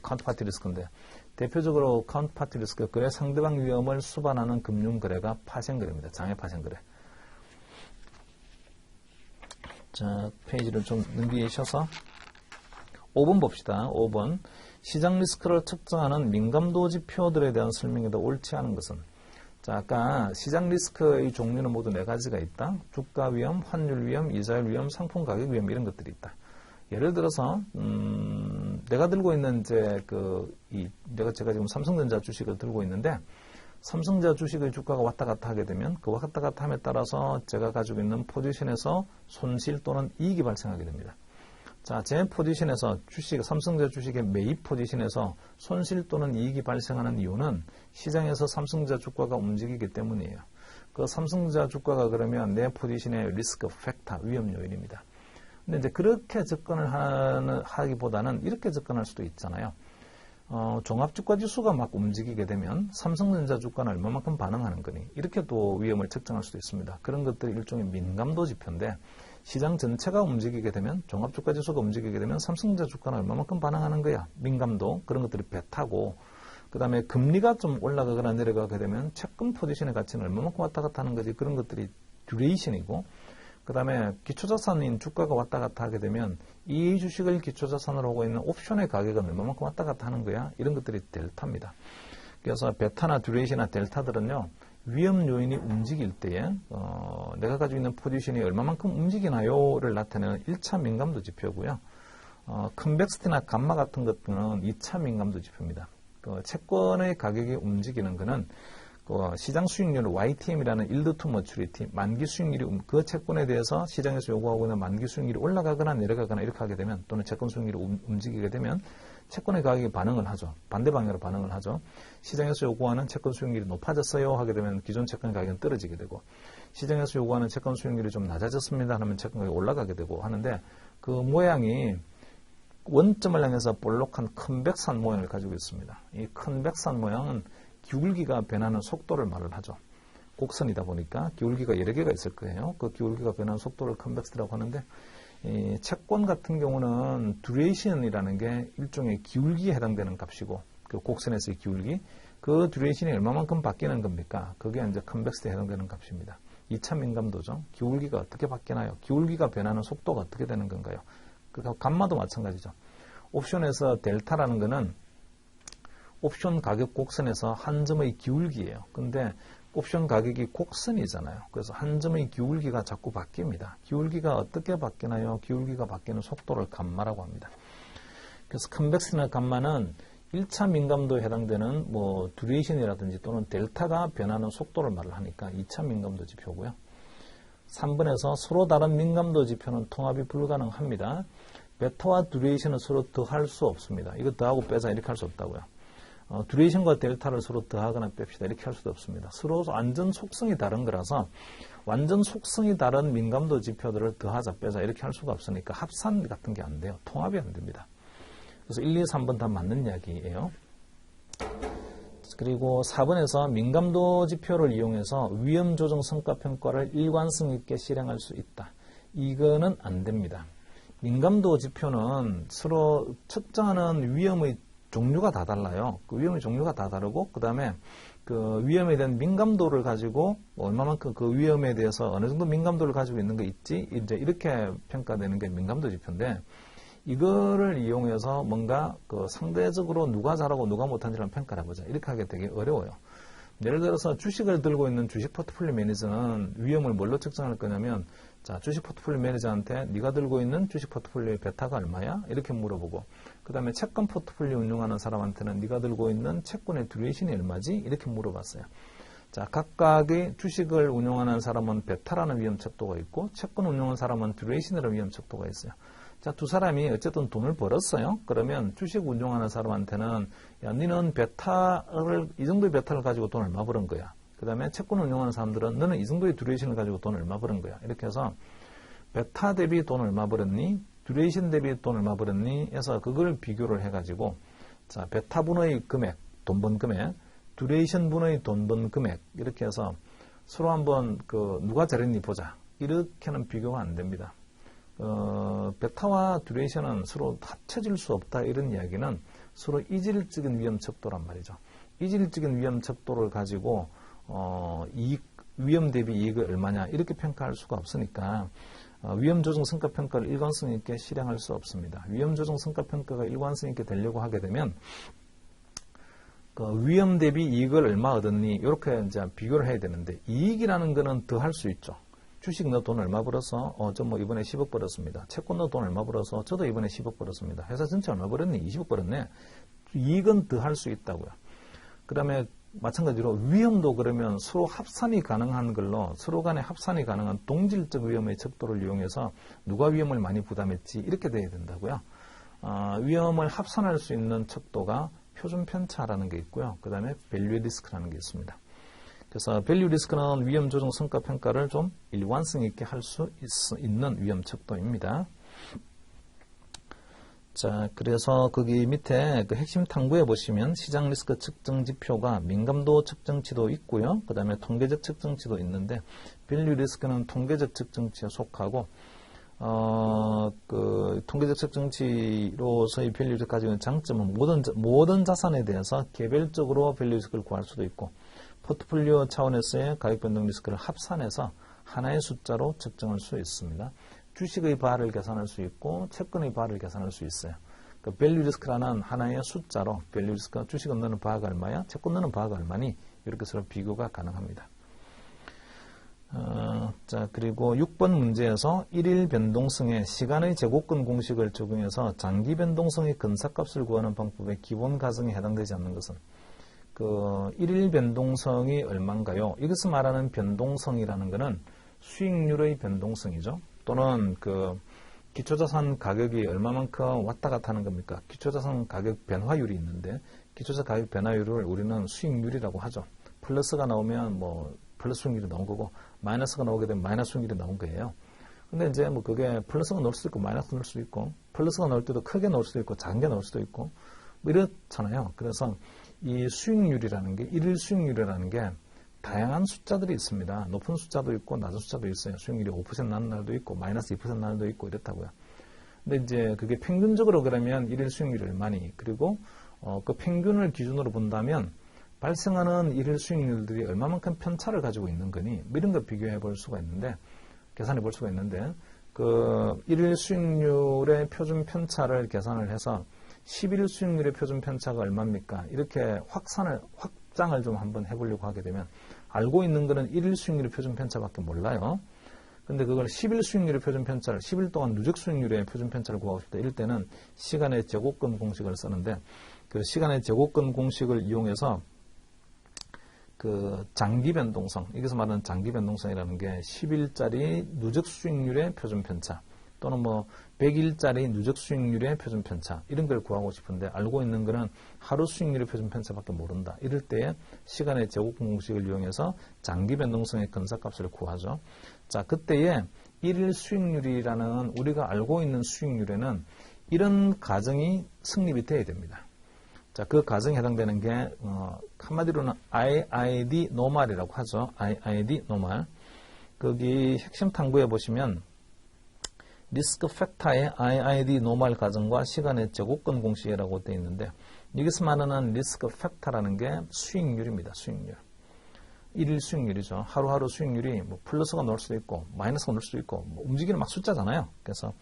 카운터파티 리스크인데, 대표적으로 카운터파티 리스크, 거래 상대방 위험을 수반하는 금융 거래가 파생거래입니다. 장외 파생거래. 자, 페이지를 좀 넘기셔서 5번 봅시다. 5번. 시장 리스크를 측정하는 민감도 지표들에 대한 설명에도 옳지 않은 것은? 자, 아까 시장 리스크의 종류는 모두 4가지가 있다. 주가 위험, 환율 위험, 이자율 위험, 상품 가격 위험, 이런 것들이 있다. 예를 들어서 내가 들고 있는 제가 지금 삼성전자 주식을 들고 있는데, 삼성전자 주식의 주가가 왔다 갔다 하게 되면 그 왔다 갔다 함에 따라서 제가 가지고 있는 포지션에서 손실 또는 이익이 발생하게 됩니다. 자, 제 포지션에서 삼성전자 주식의 매입 포지션에서 손실 또는 이익이 발생하는 이유는 시장에서 삼성전자 주가가 움직이기 때문이에요. 그 삼성전자 주가가 그러면 내 포지션의 리스크 팩터, 위험 요인입니다. 근데 이제 그렇게 접근을 하기보다는 이렇게 접근할 수도 있잖아요. 종합주가지수가 막 움직이게 되면 삼성전자 주가는 얼마만큼 반응하는 거니? 이렇게 또 위험을 측정할 수도 있습니다. 그런 것들이 일종의 민감도 지표인데, 시장 전체가 움직이게 되면, 종합주가지수가 움직이게 되면 삼성전자 주가는 얼마만큼 반응하는 거야? 민감도, 그런 것들이 배타고, 그 다음에 금리가 좀 올라가거나 내려가게 되면 채권 포지션의 가치는 얼마만큼 왔다 갔다 하는 거지? 그런 것들이 듀레이션이고, 그 다음에 기초자산인 주가가 왔다 갔다 하게 되면 이 주식을 기초자산으로 하고 있는 옵션의 가격은 얼마만큼 왔다 갔다 하는 거야? 이런 것들이 델타입니다. 그래서 베타나 듀레이션이나 델타들은요, 위험 요인이 움직일 때에 내가 가지고 있는 포지션이 얼마만큼 움직이나요를 나타내는 1차 민감도 지표고요. 컨벡시티나 감마 같은 것들은 2차 민감도 지표입니다. 채권의 가격이 움직이는 것은 시장 수익률 YTM이라는 Yield to Maturity, 만기 수익률이 그 채권에 대해서 시장에서 요구하고 있는 만기 수익률이 올라가거나 내려가거나 이렇게 하게 되면, 또는 채권 수익률이 움직이게 되면 채권의 가격이 반응을 하죠. 반대 방향으로 반응을 하죠. 시장에서 요구하는 채권 수익률이 높아졌어요 하게 되면 기존 채권 가격은 떨어지게 되고, 시장에서 요구하는 채권 수익률이 좀 낮아졌습니다 하면 채권 가격이 올라가게 되고 하는데, 그 모양이 원점을 향해서 볼록한 컨벡스한 모양을 가지고 있습니다. 이 컨벡스한 모양은 기울기가 변하는 속도를 말을 하죠. 곡선이다 보니까 기울기가 여러 개가 있을 거예요. 그 기울기가 변하는 속도를 컨벡스라고 하는데, 이 채권 같은 경우는 듀레이션이라는 게 일종의 기울기에 해당되는 값이고, 그 곡선에서의 기울기, 그 듀레이션이 얼마만큼 바뀌는 겁니까? 그게 이제 컨벡스에 해당되는 값입니다. 2차 민감도죠. 기울기가 어떻게 바뀌나요? 기울기가 변하는 속도가 어떻게 되는 건가요? 그 감마도 마찬가지죠. 옵션에서 델타라는 거는 옵션 가격 곡선에서 한 점의 기울기예요. 근데 옵션 가격이 곡선이잖아요. 그래서 한 점의 기울기가 자꾸 바뀝니다. 기울기가 어떻게 바뀌나요? 기울기가 바뀌는 속도를 감마라고 합니다. 그래서 컨벡시나 감마는 1차 민감도에 해당되는 뭐 듀레이션이라든지 또는 델타가 변하는 속도를 말을 하니까 2차 민감도 지표고요. 3번에서 서로 다른 민감도 지표는 통합이 불가능합니다. 베타와 듀레이션은 서로 더할 수 없습니다. 이거 더하고 빼자 이렇게 할 수 없다고요. 듀레이션과 델타를 서로 더하거나 뺍시다 이렇게 할 수도 없습니다. 서로 완전 속성이 다른 거라서 완전 속성이 다른 민감도 지표들을 더하자 빼자 이렇게 할 수가 없으니까 합산 같은 게 안 돼요. 통합이 안 됩니다. 그래서 1, 2, 3번 다 맞는 이야기예요. 그리고 4번에서 민감도 지표를 이용해서 위험 조정 성과 평가를 일관성 있게 실행할 수 있다. 이거는 안 됩니다. 민감도 지표는 서로 측정하는 위험의 종류가 다 달라요. 그 위험의 종류가 다 다르고 그 다음에 그 위험에 대한 민감도를 가지고 얼마만큼 그 위험에 대해서 어느 정도 민감도를 가지고 있는 게 있지 이제 이렇게 평가되는 게 민감도 지표인데 이거를 이용해서 뭔가 그 상대적으로 누가 잘하고 누가 못한지를 평가를 해보자 이렇게 하기 되게 어려워요. 예를 들어서 주식을 들고 있는 주식 포트폴리오 매니저는 위험을 뭘로 측정할 거냐면 자 주식 포트폴리오 매니저한테 네가 들고 있는 주식 포트폴리오의 베타가 얼마야? 이렇게 물어보고 그 다음에 채권 포트폴리오 운용하는 사람한테는 네가 들고 있는 채권의 듀레이션이 얼마지? 이렇게 물어봤어요. 자 각각의 주식을 운용하는 사람은 베타라는 위험 척도가 있고 채권 운용하는 사람은 듀레이션이라는 위험 척도가 있어요. 자, 두 사람이 어쨌든 돈을 벌었어요. 그러면 주식 운용하는 사람한테는 야, 너는 베타를 이 정도의 베타를 가지고 돈 얼마 벌은 거야. 그 다음에 채권 운용하는 사람들은 너는 이 정도의 듀레이션을 가지고 돈 얼마 벌은 거야. 이렇게 해서 베타 대비 돈 얼마 벌었니? 듀레이션 대비 돈 얼마 벌었니? 해서 그걸 비교를 해가지고 자, 베타 분의 금액, 돈 번 금액, 듀레이션 분의 돈 번 금액 이렇게 해서 서로 한번 그 누가 잘했니 보자. 이렇게는 비교가 안 됩니다. 베타와 듀레이션은 서로 합쳐질 수 없다 이런 이야기는 서로 이질적인 위험 척도란 말이죠. 이질적인 위험 척도를 가지고 위험 대비 이익이 얼마냐 이렇게 평가할 수가 없으니까 위험 조정 성과 평가를 일관성 있게 실행할 수 없습니다. 위험 조정 성과 평가가 일관성 있게 되려고 하게 되면 그 위험 대비 이익을 얼마 얻었니 이렇게 이제 비교를 해야 되는데 이익이라는 거는 더 할 수 있죠. 주식 너 돈 얼마 벌어서? 저 뭐 이번에 10억 벌었습니다. 채권 너 돈 얼마 벌어서? 저도 이번에 10억 벌었습니다. 회사 전체 얼마 벌었니? 20억 벌었네. 이익은 더 할 수 있다고요. 그 다음에 마찬가지로 위험도 그러면 서로 합산이 가능한 걸로 서로 간에 합산이 가능한 동질적 위험의 척도를 이용해서 누가 위험을 많이 부담했지 이렇게 돼야 된다고요. 위험을 합산할 수 있는 척도가 표준 편차라는 게 있고요. 그 다음에 밸류 리스크라는 게 있습니다. 그래서 밸류 리스크는 위험 조정 성과 평가를 좀 일관성 있게 할 수 있는 위험 척도입니다. 자, 그래서 거기 밑에 그 핵심 탐구에 보시면 시장 리스크 측정 지표가 민감도 측정치도 있고요. 그 다음에 통계적 측정치도 있는데 밸류 리스크는 통계적 측정치에 속하고 그 통계적 측정치로서의 밸류 리스크가 가지고 있는 장점은 모든 자산에 대해서 개별적으로 밸류 리스크를 구할 수도 있고 포트폴리오 차원에서의 가격 변동 리스크를 합산해서 하나의 숫자로 측정할 수 있습니다. 주식의 바를 계산할 수 있고 채권의 바를 계산할 수 있어요. 그 밸류 리스크라는 하나의 숫자로 밸류 리스크가 주식은 너는 바가 얼마야? 채권 너는 바가 얼마니? 이렇게 서로 비교가 가능합니다. 자, 그리고 6번 문제에서 일일 변동성의 시간의 제곱근 공식을 적용해서 장기 변동성의 근사값을 구하는 방법의 기본 가정에 해당되지 않는 것은 그 일일 변동성이 얼마인가요? 이것을 말하는 변동성이라는 것은 수익률의 변동성이죠. 또는 그 기초자산 가격이 얼마만큼 왔다 갔다 하는 겁니까? 기초자산 가격 변화율이 있는데 기초자산 가격 변화율을 우리는 수익률이라고 하죠. 플러스가 나오면 뭐 플러스 수익률이 나온 거고 마이너스가 나오게 되면 마이너스 수익률이 나온 거예요. 근데 이제 뭐 그게 플러스가 나올 수도 있고 마이너스가 나올 수도 있고 플러스가 나올 때도 크게 나올 수도 있고 작은 게 나올 수도 있고 뭐 이렇잖아요. 그래서 이 수익률이라는 게 일일 수익률이라는 게 다양한 숫자들이 있습니다. 높은 숫자도 있고 낮은 숫자도 있어요. 수익률이 5% 나는 날도 있고 마이너스 2% 나는 날도 있고 이렇다고요. 근데 이제 그게 평균적으로 그러면 일일 수익률이 얼마니? 그리고 그 평균을 기준으로 본다면 발생하는 일일 수익률들이 얼마만큼 편차를 가지고 있는 거니? 뭐 이런 거 비교해 볼 수가 있는데 계산해 볼 수가 있는데 그 일일 수익률의 표준 편차를 계산을 해서 11일 수익률의 표준 편차가 얼마입니까? 이렇게 확장을 좀 한번 해보려고 하게 되면 알고 있는 거는 1일 수익률의 표준 편차밖에 몰라요. 근데 그걸 10일 수익률의 표준 편차를 10일 동안 누적 수익률의 표준 편차를 구하고 싶다. 이럴 때는 시간의 제곱근 공식을 쓰는데 그 시간의 제곱근 공식을 이용해서 그 장기 변동성, 여기서 말하는 장기 변동성이라는 게 10일짜리 누적 수익률의 표준 편차 또는 뭐 100일짜리 누적 수익률의 표준 편차 이런 걸 구하고 싶은데 알고 있는 거는 하루 수익률의 표준 편차밖에 모른다. 이럴 때 시간의 제곱근 공식을 이용해서 장기 변동성의 근사값을 구하죠. 자, 그때에 1일 수익률이라는 우리가 알고 있는 수익률에는 이런 가정이 성립이 돼야 됩니다. 자, 그 가정에 해당되는 게 한마디로는 IID 노멀이라고 하죠. IID 노멀. 거기 핵심 탐구해 보시면 리스크 팩터의 IID 노멀 가정과 시간의 제곱근 공식이라고 되어 있는데 여기서 말하는 리스크 팩터라는 게 수익률입니다. 수익률. 1일 수익률이죠. 하루하루 수익률이 뭐 플러스가 넣을 수도 있고 마이너스가 넣을 수도 있고 뭐 움직이는 막 숫자잖아요. 그래서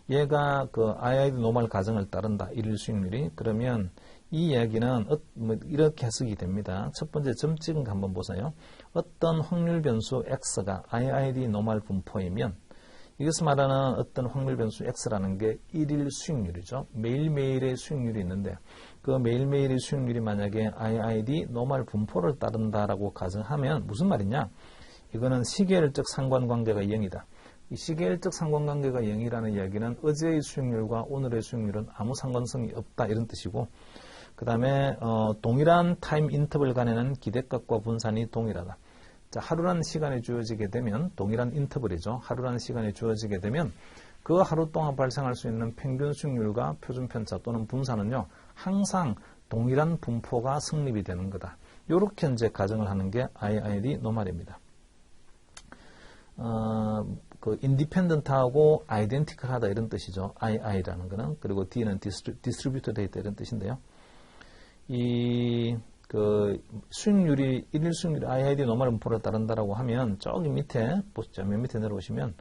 얘가 그 IID 노멀 가정을 따른다. 1일 수익률이. 그러면 이 이야기는 뭐 이렇게 해석이 됩니다. 첫 번째 점 찍은 거 한번 보세요. 어떤 확률 변수 X가 IID 노멀 분포이면 이것을 말하는 어떤 확률 변수 X라는 게 1일 수익률이죠. 매일매일의 수익률이 있는데 그 매일매일의 수익률이 만약에 IID 노멀 분포를 따른다라고 가정하면 무슨 말이냐? 이거는 시계열적 상관관계가 0이다. 이 시계열적 상관관계가 0이라는 이야기는 어제의 수익률과 오늘의 수익률은 아무 상관성이 없다 이런 뜻이고 그 다음에 동일한 타임 인터벌 간에는 기대값과 분산이 동일하다. 자, 하루라는 시간이 주어지게 되면 동일한 인터벌이죠. 하루라는 시간이 주어지게 되면 그 하루 동안 발생할 수 있는 평균 수익률과 표준 편차 또는 분산은요. 항상 동일한 분포가 성립이 되는 거다. 이렇게 이제 가정을 하는 게 IID 노멀입니다. 그 인디펜던트하고 아이덴티컬하다 이런 뜻이죠. II라는 거는. 그리고 D는 디스트리뷰터 데이터 이런 뜻인데요. 그 수익률이 1일 수익률이 IID 노멀 분포를 따른다라고 하면 저기 밑에 보시죠. 맨 밑에 내려오시면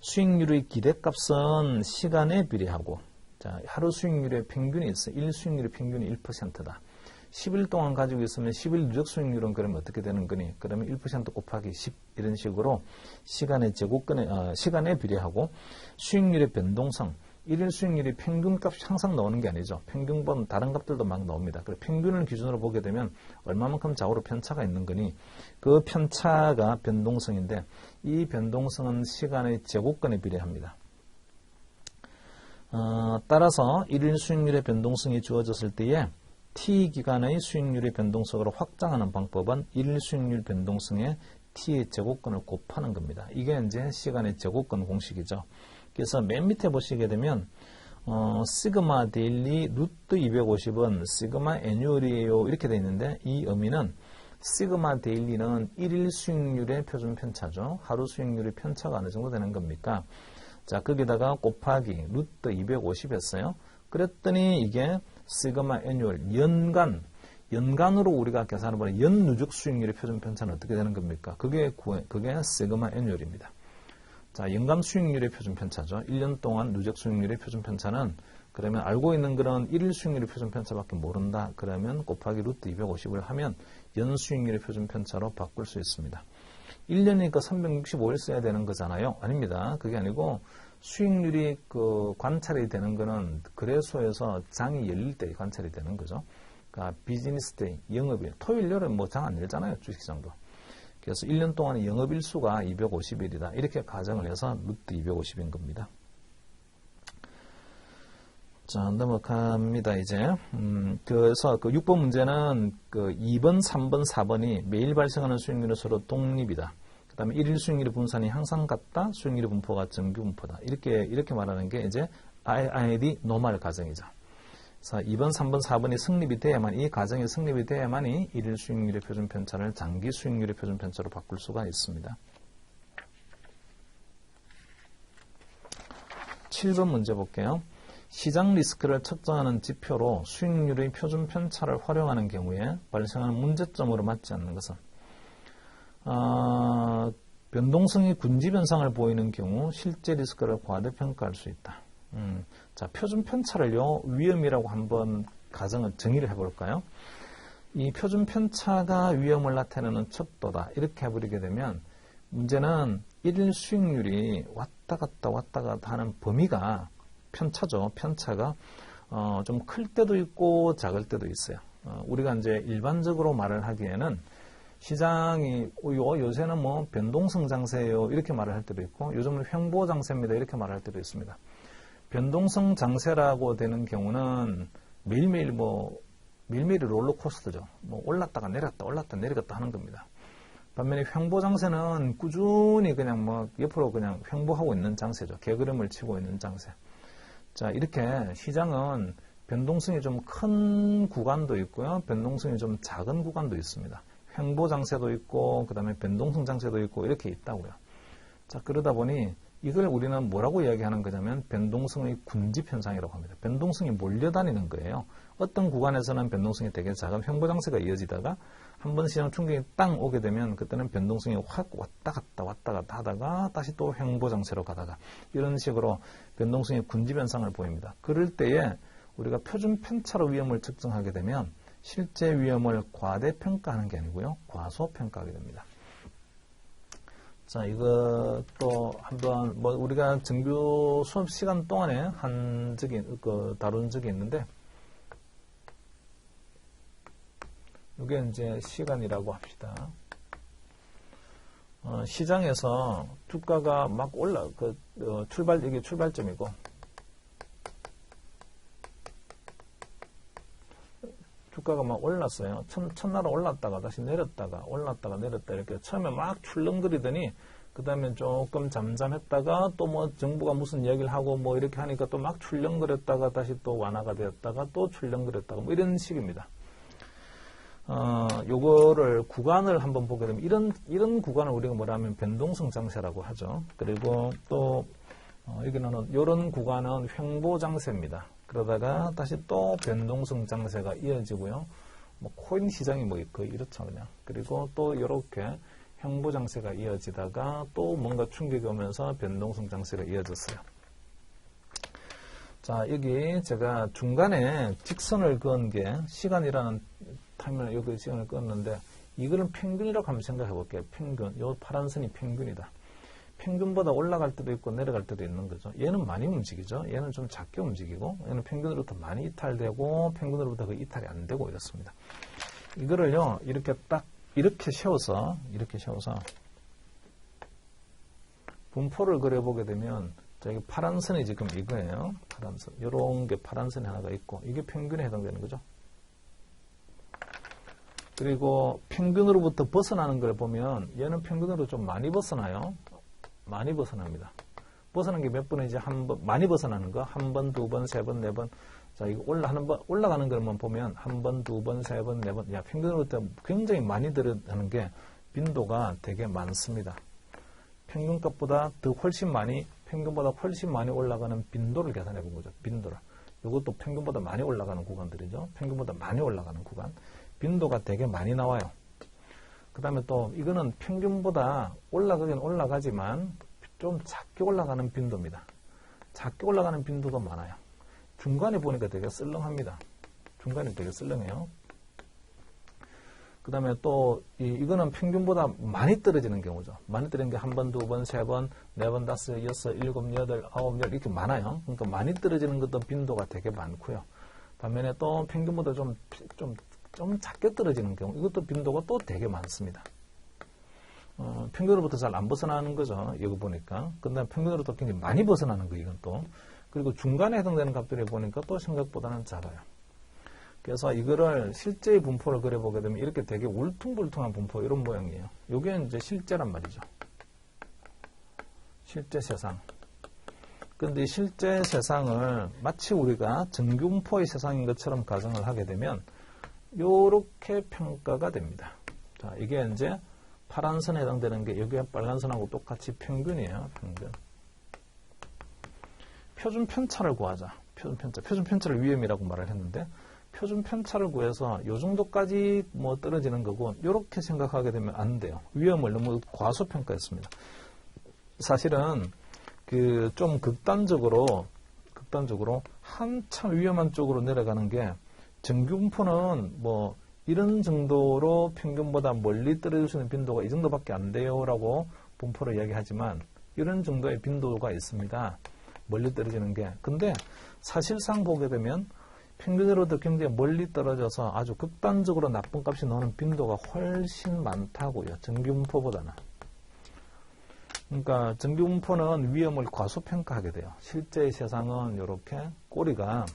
수익률의 기대값은 시간에 비례하고 자, 하루 수익률의 평균이 있어요. 1일 수익률의 평균이 1%다. 10일 동안 가지고 있으면 10일 누적 수익률은 그러면 어떻게 되는 거니? 그러면 1% 곱하기 10 이런 식으로 시간의 제곱근에 시간에 비례하고 수익률의 변동성 1일 수익률이 평균값이 항상 나오는 게 아니죠. 평균보다 다른 값들도 막 나옵니다. 그래서 평균을 기준으로 보게 되면 얼마만큼 좌우로 편차가 있는 거니 그 편차가 변동성인데 이 변동성은 시간의 제곱근에 비례합니다. 따라서 1일 수익률의 변동성이 주어졌을 때에 T기간의 수익률의 변동성으로 확장하는 방법은 1일 수익률 변동성의 T의 제곱근을 곱하는 겁니다. 이게 이제 시간의 제곱근 공식이죠. 그래서 맨 밑에 보시게 되면 시그마 데일리 루트 250은 시그마 애뉴얼이에요 이렇게 되어 있는데 이 의미는 시그마 데일리는 1일 수익률의 표준 편차죠. 하루 수익률의 편차가 어느 정도 되는 겁니까? 자, 거기다가 곱하기 루트 250였어요. 그랬더니 이게 시그마 애뉴얼 연간으로 우리가 계산을 보면 연 누적 수익률의 표준 편차는 어떻게 되는 겁니까? 그게 시그마 애뉴얼입니다. 자, 연간 수익률의 표준 편차죠. 1년 동안 누적 수익률의 표준 편차는 그러면 알고 있는 그런 1일 수익률의 표준 편차밖에 모른다. 그러면 곱하기 루트 250을 하면 연 수익률의 표준 편차로 바꿀 수 있습니다. 1년이니까 365일 써야 되는 거잖아요. 아닙니다. 그게 아니고 수익률이 그 관찰이 되는 거는 거래소에서 장이 열릴 때 관찰이 되는 거죠. 그러니까 비즈니스 데이, 영업일, 토요일날은 뭐 장 안 열잖아요. 주식시장도. 그래서 1년 동안의 영업일수가 250일이다. 이렇게 가정을 해서 루트 250인 겁니다. 자, 넘어갑니다, 이제. 그래서 그 6번 문제는 그 2번, 3번, 4번이 매일 발생하는 수익률은 서로 독립이다. 그 다음에 1일 수익률의 분산이 항상 같다. 수익률의 분포가 정규 분포다. 이렇게 말하는 게 이제 IID 노멀 가정이죠. 그래서 2번, 3번, 4번이 성립이 돼야만, 이 가정이 성립이 돼야만이 1일 수익률의 표준 편차를 장기 수익률의 표준 편차로 바꿀 수가 있습니다. 7번 문제 볼게요. 시장 리스크를 측정하는 지표로 수익률의 표준 편차를 활용하는 경우에 발생하는 문제점으로 맞지 않는 것은 변동성이 군지 변상을 보이는 경우 실제 리스크를 과대평가할 수 있다. 자, 표준 편차를요, 위험이라고 한번 정의를 해볼까요? 이 표준 편차가 위험을 나타내는 척도다. 이렇게 해버리게 되면 문제는 일일 수익률이 왔다 갔다 하는 범위가 편차죠. 편차가 좀 클 때도 있고 작을 때도 있어요. 우리가 이제 일반적으로 말을 하기에는 시장이 요새는 뭐 변동성 장세예요 이렇게 말을 할 때도 있고 요즘은 횡보 장세입니다 이렇게 말을 할 때도 있습니다. 변동성 장세라고 되는 경우는 매일매일이 롤러코스터죠. 뭐 올랐다가 내렸다 하는 겁니다. 반면에 횡보 장세는 꾸준히 그냥 뭐 옆으로 그냥 횡보하고 있는 장세죠. 개그름을 치고 있는 장세. 자, 이렇게 시장은 변동성이 좀 큰 구간도 있고요. 변동성이 좀 작은 구간도 있습니다. 횡보 장세도 있고 그다음에 변동성 장세도 있고 이렇게 있다고요. 자, 그러다 보니 이걸 우리는 뭐라고 이야기하는 거냐면 변동성의 군집 현상이라고 합니다. 변동성이 몰려다니는 거예요. 어떤 구간에서는 변동성이 되게 작은 횡보 장세가 이어지다가 한번 시장 충격이 땅 오게 되면 그때는 변동성이 확 왔다 갔다 하다가 다시 또 횡보 장세로 가다가 이런 식으로 변동성의 군집 현상을 보입니다. 그럴 때에 우리가 표준 편차로 위험을 측정하게 되면 실제 위험을 과대평가하는 게 아니고요. 과소평가하게 됩니다. 자, 이거 또 한번 우리가 정규 수업 시간 동안에 다룬 적이 있는데 이게 이제 시간이라고 합시다. 시장에서 주가가 막 이게 출발점이고 주가가 막 올랐어요. 첫날은 올랐다가 다시 내렸다가 이렇게 처음에 막 출렁거리더니 그 다음에 조금 잠잠했다가 또 뭐 정부가 무슨 이야기를 하고 뭐 이렇게 하니까 또 막 출렁거렸다가 다시 또 완화가 되었다가 또 출렁거렸다가 뭐 이런 식입니다. 요거를 구간을 한번 보게 되면 이런 구간을 우리가 뭐라면 변동성 장세라고 하죠. 그리고 또 여기는 요런 구간은 횡보 장세입니다. 그러다가 다시 또 변동성 장세가 이어지고요. 뭐 코인 시장이 뭐 거의 이렇죠, 그냥. 그리고 또 이렇게 횡보 장세가 이어지다가 또 뭔가 충격이 오면서 변동성 장세가 이어졌어요. 자, 여기 제가 중간에 직선을 그은 게 시간이라는 타임을 여기 시간을 그었는데 이거는 평균이라고 한번 생각해 볼게요. 평균. 요 파란 선이 평균이다. 평균보다 올라갈 때도 있고 내려갈 때도 있는 거죠. 얘는 많이 움직이죠. 얘는 좀 작게 움직이고 얘는 평균으로부터 많이 이탈되고 평균으로부터 그 이탈이 안 되고 이렇습니다. 이거를요 이렇게 세워서 분포를 그려보게 되면 저기 파란 선이 지금 이거예요. 파란 선. 요런 게 파란 선이 하나가 있고 이게 평균에 해당되는 거죠. 그리고 평균으로부터 벗어나는 걸 보면 얘는 평균으로 좀 많이 벗어나요. 많이 벗어납니다. 벗어나는 게 몇 번이지? 많이 벗어나는 거. 한 번, 두 번, 세 번, 네 번. 자, 이거 올라가는 것만 보면 한 번, 두 번, 세 번, 네 번. 야, 평균으로부터 굉장히 많이 들어가는 게 빈도가 되게 많습니다. 평균값보다 평균보다 훨씬 많이 올라가는 빈도를 계산해 본 거죠. 빈도를. 이것도 평균보다 많이 올라가는 구간들이죠. 평균보다 많이 올라가는 구간. 빈도가 되게 많이 나와요. 그 다음에 또 이거는 평균보다 올라가긴 올라가지만 좀 작게 올라가는 빈도입니다. 작게 올라가는 빈도도 많아요. 중간에 보니까 되게 썰렁합니다. 중간에 되게 썰렁해요. 그 다음에 또 이거는 평균보다 많이 떨어지는 경우죠. 많이 떨어지는 게 한 번, 두 번, 세 번, 네 번, 다섯, 여섯, 일곱, 여덟, 아홉, 열 이렇게 많아요. 그러니까 많이 떨어지는 것도 빈도가 되게 많고요. 반면에 또 평균보다 좀 작게 떨어지는 경우 이것도 빈도가 또 되게 많습니다. 평균으로부터 잘 안 벗어나는 거죠. 이거 보니까. 근데 평균으로부터 굉장히 많이 벗어나는 거 이건 또. 그리고 중간에 해당되는 값들을 보니까 또 생각보다는 작아요. 그래서 이거를 실제의 분포를 그려보게 되면 이렇게 되게 울퉁불퉁한 분포 이런 모양이에요. 이게 이제 실제란 말이죠. 실제 세상. 그런데 실제 세상을 마치 우리가 정규분포의 세상인 것처럼 가정을 하게 되면 요렇게 평가가 됩니다. 자, 이게 이제 파란 선에 해당되는 게 여기에 빨간 선하고 똑같이 평균이에요. 평균. 표준 편차를 구하자. 표준 편차를 위험이라고 말을 했는데 표준 편차를 구해서 요 정도까지 뭐 떨어지는 거고 요렇게 생각하게 되면 안 돼요. 위험을 너무 과소평가했습니다. 사실은 좀 극단적으로 극단적으로 한참 위험한 쪽으로 내려가는 게 정규분포는 뭐 이런 정도로 평균보다 멀리 떨어질 수 있는 빈도가 이 정도밖에 안 돼요라고 분포를 이야기하지만 이런 정도의 빈도가 있습니다. 멀리 떨어지는 게. 근데 사실상 보게 되면 평균으로도 굉장히 멀리 떨어져서 아주 극단적으로 나쁜 값이 나오는 빈도가 훨씬 많다고요. 정규분포보다는. 그러니까 정규분포는 위험을 과소평가하게 돼요. 실제 세상은 이렇게 꼬리가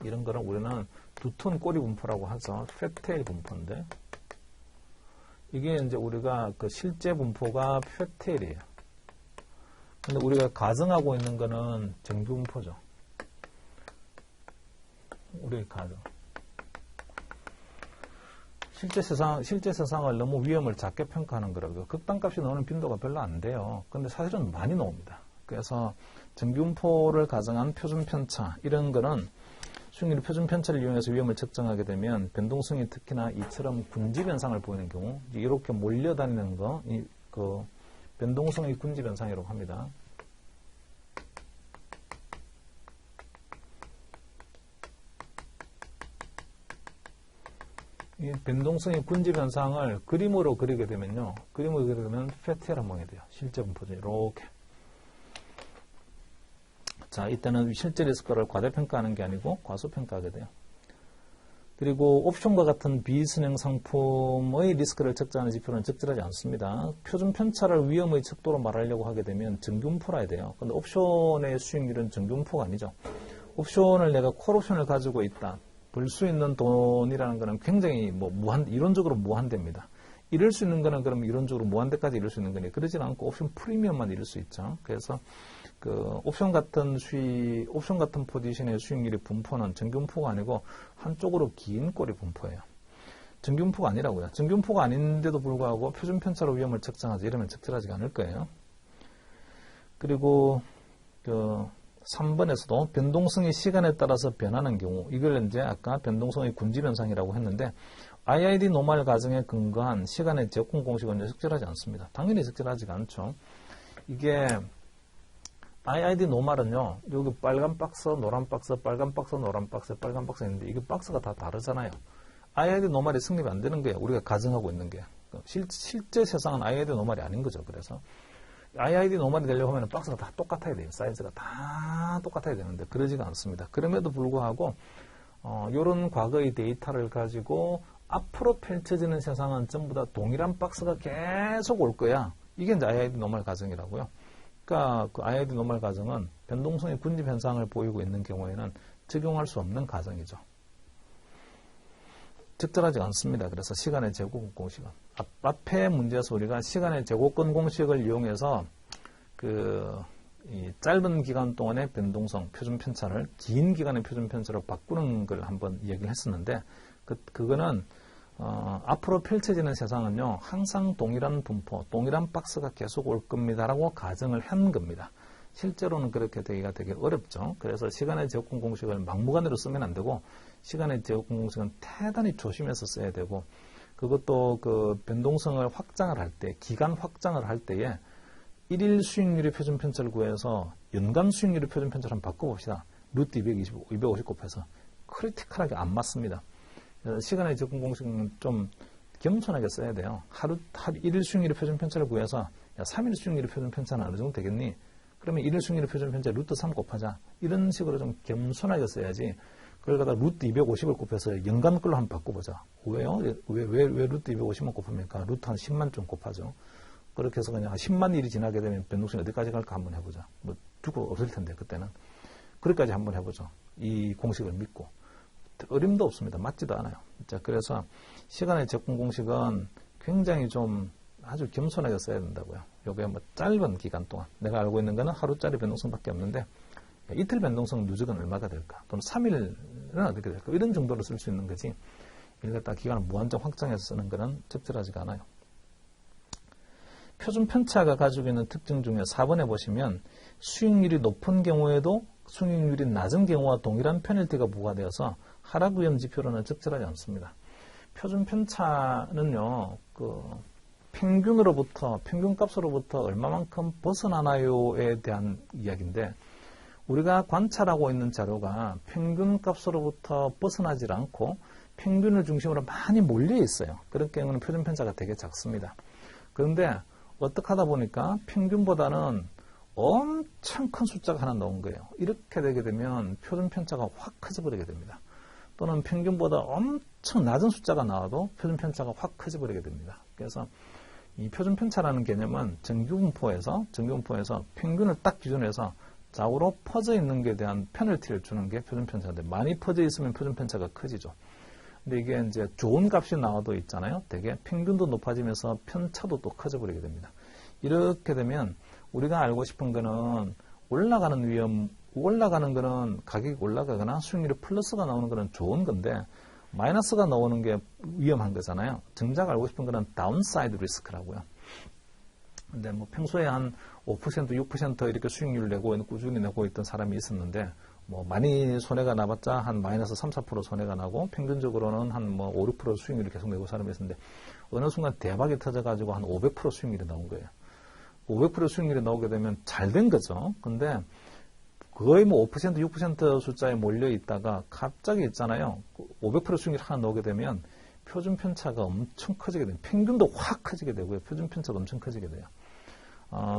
이런 거를 우리는 두툼 꼬리 분포라고 해서 팻테일 분포인데 이게 이제 우리가 그 실제 분포가 팻테일이에요. 근데 우리가 가정하고 있는 거는 정규분포죠. 우리의 가정. 실제 세상을 너무 위험을 작게 평가하는 거라고요. 극단값이 나오는 빈도가 별로 안 돼요. 근데 사실은 많이 나옵니다. 그래서 정규분포를 가정한 표준편차 이런 거는 수익률 표준편차를 이용해서 위험을 측정하게 되면 변동성이 특히나 이처럼 군집현상을 보이는 경우 이렇게 몰려다니는 거 그 변동성의 군집현상이라고 합니다. 이 변동성의 군집현상을 그림으로 그리게 되면요. 그림으로 그리게 되면 팻테일 모양이 돼요. 실제 분포죠. 이렇게. 자, 이때는 실제 리스크를 과대평가하는 게 아니고 과소평가하게 돼요. 그리고 옵션과 같은 비순행 상품의 리스크를 측정하는 지표는 적절하지 않습니다. 표준 편차를 위험의 척도로 말하려고 하게 되면 정규분포라 해야 돼요. 근데 옵션의 수익률은 정규분포가 아니죠. 옵션을 내가 콜옵션을 가지고 있다. 벌 수 있는 돈이라는 것은 굉장히 뭐 이론적으로 무한대입니다. 이룰 수 있는 거는 그럼 이론적으로 무한대까지 이룰 수 있는 거니 그러진 않고 옵션 프리미엄만 이룰 수 있죠. 그래서 그 옵션 같은 포지션의 수익률의 분포는 정규분포가 아니고 한쪽으로 긴 꼬리 분포예요. 정규분포가 아니라고요. 정규분포가 아닌데도 불구하고 표준 편차로 위험을 측정하지 이러면 적절하지가 않을 거예요. 그리고 그 3번에서도 변동성이 시간에 따라서 변하는 경우 이걸 이제 아까 변동성의 군집현상이라고 했는데 IID 노멀 가정에 근거한 시간의 제곱근 공식은 적절하지 않습니다. 당연히 적절하지가 않죠. 이게 IID 노멀은요. 여기 빨간 박스, 노란 박스, 빨간 박스, 노란 박스, 빨간 박스 있는데 이게 박스가 다 다르잖아요. IID 노멀이 성립이 안 되는 거예요. 우리가 가정하고 있는 게. 실제 세상은 IID 노멀이 아닌 거죠. 그래서 IID 노멀이 되려고 하면 박스가 다 똑같아야 돼요. 사이즈가 다 똑같아야 되는데 그러지가 않습니다. 그럼에도 불구하고 이런 과거의 데이터를 가지고 앞으로 펼쳐지는 세상은 전부 다 동일한 박스가 계속 올 거야. 이게 이제 IID 노멀 가정이라고요. 그러니까 그 IID 노멀 가정은 변동성의 군집 현상을 보이고 있는 경우에는 적용할 수 없는 가정이죠. 적절하지 않습니다. 그래서 시간의 제곱근 공식은 앞에 문제에서 우리가 시간의 제곱근 공식을 이용해서 이 짧은 기간 동안의 변동성 표준 편차를 긴 기간의 표준 편차로 바꾸는 걸 한번 얘기를 했었는데 그거는 앞으로 펼쳐지는 세상은요 항상 동일한 분포, 동일한 박스가 계속 올 겁니다라고 가정을 한 겁니다. 실제로는 그렇게 되기가 되게 어렵죠. 그래서 시간의 제곱근 공식을 막무가내로 쓰면 안 되고 시간의 제곱근 공식은 대단히 조심해서 써야 되고 그것도 그 변동성을 확장을 할 때, 기간 확장을 할 때에 일일 수익률의 표준 편차를 구해서 연간 수익률의 표준 편차를 한번 바꿔봅시다. 루트 250 곱해서 크리티컬하게 안 맞습니다. 시간의 제곱근 공식은 좀 겸손하게 써야 돼요. 하루 일일 수익률의 표준 편차를 구해서 야, 3일 수익률의 표준 편차는 어느 정도 되겠니? 그러면 일일 수익률의 표준 편차 루트 3 곱하자. 이런 식으로 좀 겸손하게 써야지. 그걸 갖다 루트 250을 곱해서 연간 걸로 한번 바꿔보자. 왜요? 왜 루트 250만 곱합니까? 루트 한 10만 좀 곱하죠. 그렇게 해서 그냥 10만 일이 지나게 되면 변동성이 어디까지 갈까 한번 해보자. 뭐 죽고 없을 텐데 그때는. 그렇게까지 한번 해보죠. 이 공식을 믿고. 어림도 없습니다. 맞지도 않아요. 자, 그래서 시간의 제곱근 공식은 굉장히 좀 아주 겸손하게 써야 된다고요. 요게 뭐 짧은 기간 동안 내가 알고 있는 거는 하루짜리 변동성밖에 없는데 이틀 변동성 누적은 얼마가 될까? 또는 3일은 어떻게 될까? 이런 정도로 쓸 수 있는 거지. 이걸 갖다 기간을 무한정 확장해서 쓰는 거는 적절하지가 않아요. 표준 편차가 가지고 있는 특징 중에 4번에 보시면 수익률이 높은 경우에도 수익률이 낮은 경우와 동일한 페널티가 부과되어서 하락 위험 지표로는 적절하지 않습니다. 표준 편차는요, 평균값으로부터 얼마만큼 벗어나나요에 대한 이야기인데, 우리가 관찰하고 있는 자료가 평균 값으로부터 벗어나질 않고 평균을 중심으로 많이 몰려 있어요. 그런 경우는 표준 편차가 되게 작습니다. 그런데 어떻게 하다 보니까 평균보다는 엄청 큰 숫자가 하나 나온 거예요. 이렇게 되게 되면 표준 편차가 확 커져버리게 됩니다. 또는 평균보다 엄청 낮은 숫자가 나와도 표준 편차가 확 커져버리게 됩니다. 그래서 이 표준 편차라는 개념은 정규분포에서 평균을 딱 기준해서 좌우로 퍼져 있는 것에 대한 페널티를 주는 게 표준 편차인데, 많이 퍼져 있으면 표준 편차가 커지죠. 근데 이게 이제 좋은 값이 나와도 있잖아요. 되게 평균도 높아지면서 편차도 또 커져버리게 됩니다. 이렇게 되면 우리가 알고 싶은 거는 올라가는 거는 가격이 올라가거나 수익률이 플러스가 나오는 거는 좋은 건데, 마이너스가 나오는 게 위험한 거잖아요. 정작 알고 싶은 거는 다운사이드 리스크라고요. 근데 뭐 평소에 한 5%, 6% 이렇게 수익률을 내고 꾸준히 내고 있던 사람이 있었는데, 뭐 많이 손해가 나봤자 한 마이너스 3, 4% 손해가 나고 평균적으로는 한 뭐 5, 6% 수익률을 계속 내고 사람이 있었는데, 어느 순간 대박이 터져가지고 한 500% 수익률이 나온 거예요. 500% 수익률이 나오게 되면 잘 된 거죠. 근데 거의 뭐 5%, 6% 숫자에 몰려 있다가 갑자기 있잖아요. 500% 수익률 하나 나오게 되면 표준 편차가 엄청 커지게 돼요. 평균도 확 커지게 되고요. 표준 편차도 엄청 커지게 돼요.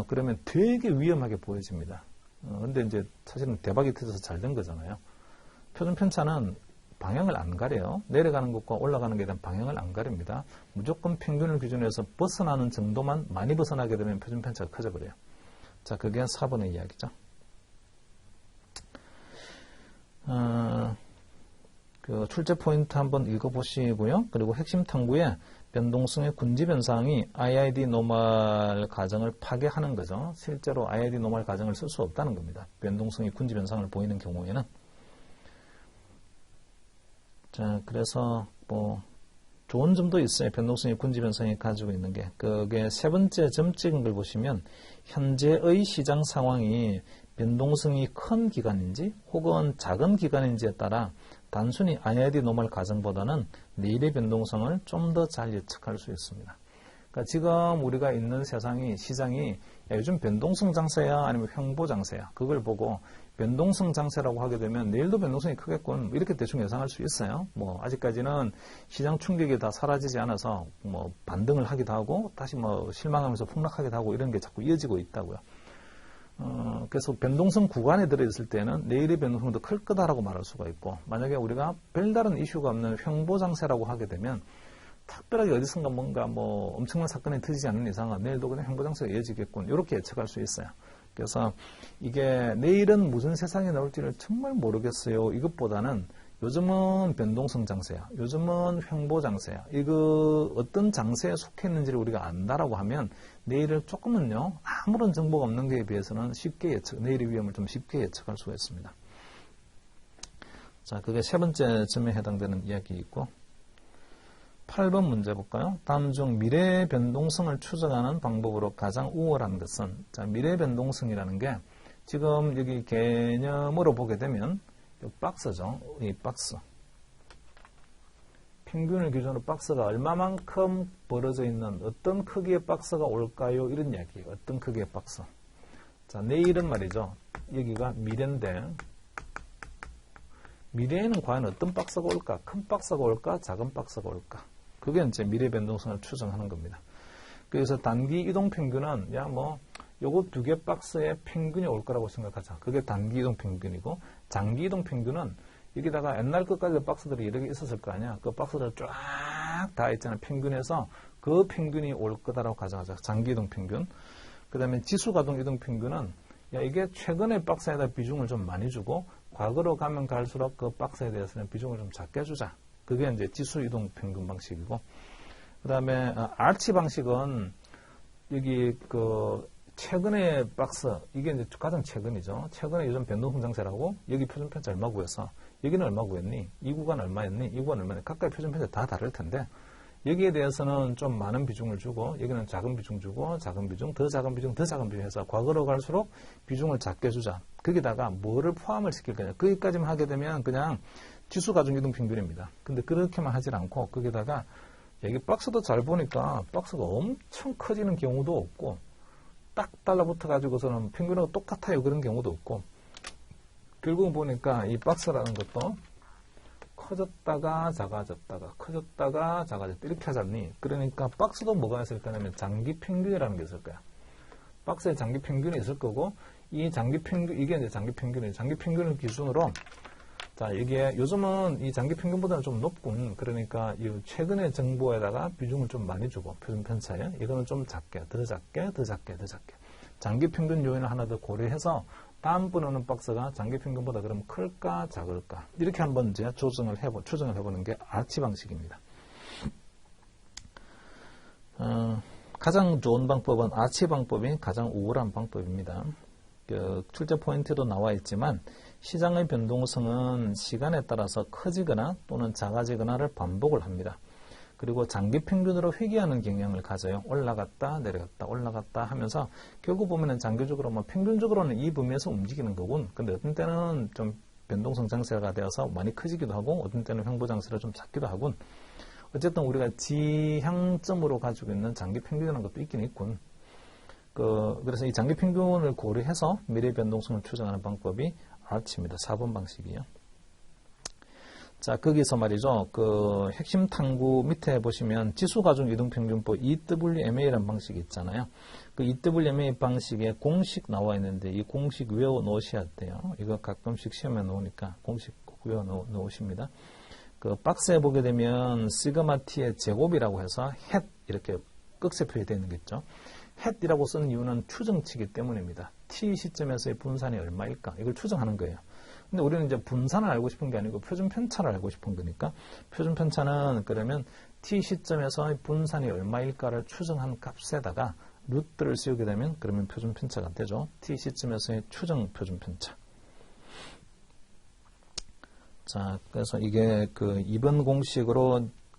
그러면 되게 위험하게 보여집니다. 근데 이제 사실은 대박이 터져서 잘 된 거잖아요. 표준 편차는 방향을 안 가려요. 내려가는 것과 올라가는 것에 대한 방향을 안 가립니다. 무조건 평균을 기준해서 벗어나는 정도만 많이 벗어나게 되면 표준 편차가 커져버려요. 자, 그게 4번의 이야기죠. 그 출제 포인트 한번 읽어보시고요. 그리고 핵심 탐구에 변동성의 군지 변상이 IID 노멀 가정을 파괴하는 거죠. 실제로 IID 노멀 가정을 쓸 수 없다는 겁니다. 변동성의 군지 변상을 보이는 경우에는. 자, 그래서 뭐 좋은 점도 있어요. 변동성의 군지 변상이 가지고 있는 게. 그게 세 번째 점 찍은 걸 보시면 현재의 시장 상황이 변동성이 큰 기간인지 혹은 작은 기간인지에 따라 단순히 IID 노멀 가정보다는 내일의 변동성을 좀 더 잘 예측할 수 있습니다. 그러니까 지금 우리가 있는 시장이 요즘 변동성 장세야 아니면 횡보 장세야, 그걸 보고 변동성 장세라고 하게 되면 내일도 변동성이 크겠군, 이렇게 대충 예상할 수 있어요. 뭐 아직까지는 시장 충격이 다 사라지지 않아서 뭐 반등을 하기도 하고 다시 뭐 실망하면서 폭락하기도 하고 이런 게 자꾸 이어지고 있다고요. 그래서 변동성 구간에 들어있을 때는 내일의 변동성도 클 거다라고 말할 수가 있고, 만약에 우리가 별다른 이슈가 없는 횡보 장세라고 하게 되면 특별하게 어디선가 뭔가 뭐 엄청난 사건이 터지지 않는 이상은 내일도 그냥 횡보 장세가 이어지겠군, 이렇게 예측할 수 있어요. 그래서 이게 내일은 무슨 세상이 나올지를 정말 모르겠어요, 이것보다는 요즘은 변동성 장세야, 요즘은 횡보 장세야, 이거 어떤 장세에 속해 있는지를 우리가 안다라고 하면 내일을 조금은요, 아무런 정보가 없는 것에 비해서는 쉽게 내일의 위험을 좀 쉽게 예측할 수가 있습니다. 자, 그게 세 번째 점에 해당되는 이야기 있고, 8번 문제 볼까요? 다음 중 미래 변동성을 추정하는 방법으로 가장 우월한 것은, 자, 미래 변동성이라는 게 지금 여기 개념으로 보게 되면 이 박스죠. 이 박스. 평균을 기준으로 박스가 얼마만큼 벌어져 있는 어떤 크기의 박스가 올까요? 이런 이야기예요. 어떤 크기의 박스. 자, 내일은 말이죠. 여기가 미래인데 미래에는 과연 어떤 박스가 올까? 큰 박스가 올까? 작은 박스가 올까? 그게 이제 미래 변동성을 추정하는 겁니다. 그래서 단기 이동 평균은 요거 두 개 박스의 평균이 올 거라고 생각하자. 그게 단기 이동 평균이고, 장기 이동 평균은 여기다가 옛날 것까지 박스들이 여러 개 있었을 거 아니야. 그 박스들 쫙 다 있잖아요. 평균에서 그 평균이 올 거다라고 가정하자. 장기 이동 평균. 그 다음에 지수 가동 이동 평균은 이게 최근의 박스에다 비중을 좀 많이 주고 과거로 가면 갈수록 그 박스에 대해서는 비중을 좀 작게 주자. 그게 이제 지수 이동 평균 방식이고, 그 다음에 아치 방식은 여기 최근의 박스, 이게 이제 가장 최근이죠. 최근에 요즘 변동성 장세라고 여기 표준 편차 얼마 구했어. 여기는 얼마 구했니? 이 구간 얼마였니? 이 구간 얼마니? 각각의 표준 편차 다 다를 텐데 여기에 대해서는 좀 많은 비중을 주고 여기는 작은 비중 주고 작은 비중, 더 작은 비중, 더 작은 비중 해서 과거로 갈수록 비중을 작게 주자. 거기다가 뭐를 포함을 시킬 거냐. 거기까지만 하게 되면 그냥 지수 가중 이동 평균입니다. 근데 그렇게만 하질 않고 거기다가 여기 박스도 잘 보니까 박스가 엄청 커지는 경우도 없고 딱 달라붙어 가지고서는 평균하고 똑같아요. 그런 경우도 없고 결국 보니까 이 박스라는 것도 커졌다가 작아졌다가 커졌다가 작아졌다 이렇게 하잖니. 그러니까 박스도 뭐가 있을 거냐면 장기 평균이라는 게 있을 거야. 박스에 장기 평균이 있을 거고 이 장기 평균 이게 이제 장기 평균이에요. 장기 평균을 기준으로 자 이게 요즘은 이 장기 평균보다는 좀 높군. 그러니까 이 최근의 정보에다가 비중을 좀 많이 주고 표준 편차에 이거는 좀 작게 더 작게 더 작게 더 작게 장기 평균 요인을 하나 더 고려해서 다음번에 오는 박스가 장기 평균보다 그럼 클까 작을까 이렇게 한번 이제 추정을 해보는 게 아치 방식입니다. 가장 좋은 방법은 아치 방법이 가장 우월한 방법입니다. 출제 포인트도 나와 있지만 시장의 변동성은 시간에 따라서 커지거나 또는 작아지거나를 반복을 합니다. 그리고 장기 평균으로 회귀하는 경향을 가져요. 올라갔다 내려갔다 올라갔다 하면서 결국 보면은 장기적으로 뭐 평균적으로는 이 범위에서 움직이는 거군. 근데 어떤 때는 좀 변동성 장세가 되어서 많이 커지기도 하고 어떤 때는 횡보 장세가 좀 작기도 하군. 어쨌든 우리가 지향점으로 가지고 있는 장기 평균이라는 것도 있긴 있군. 그래서 이 장기 평균을 고려해서 미래 변동성을 추정하는 방법이 아치입니다. 4번 방식이요. 자, 거기서 말이죠. 핵심 탐구 밑에 보시면 지수가중 이동평균법 EWMA라는 방식이 있잖아요. 그 EWMA 방식에 공식 나와 있는데 이 공식 외워 놓으셔야 돼요. 이거 가끔씩 시험에 나오니까 공식 꼭 외워 놓으십니다. 박스에 보게 되면 시그마 t의 제곱이라고 해서 헷 이렇게 꺽쇠 표시되어 있는 게 있죠. 헷이라고 쓰는 이유는 추정치기 때문입니다. t 시점에서의 분산이 얼마일까? 이걸 추정하는 거예요. 근데 우리는 이제 분산을 알고 싶은 게 아니고 표준 편차를 알고 싶은 거니까 표준 편차는 그러면 t 시점에서 분산이 얼마일까를 추정한 값에다가 루트를 씌우게 되면 그러면 표준 편차가 되죠. t 시점에서의 추정 표준 편차. 자, 그래서 이게 2번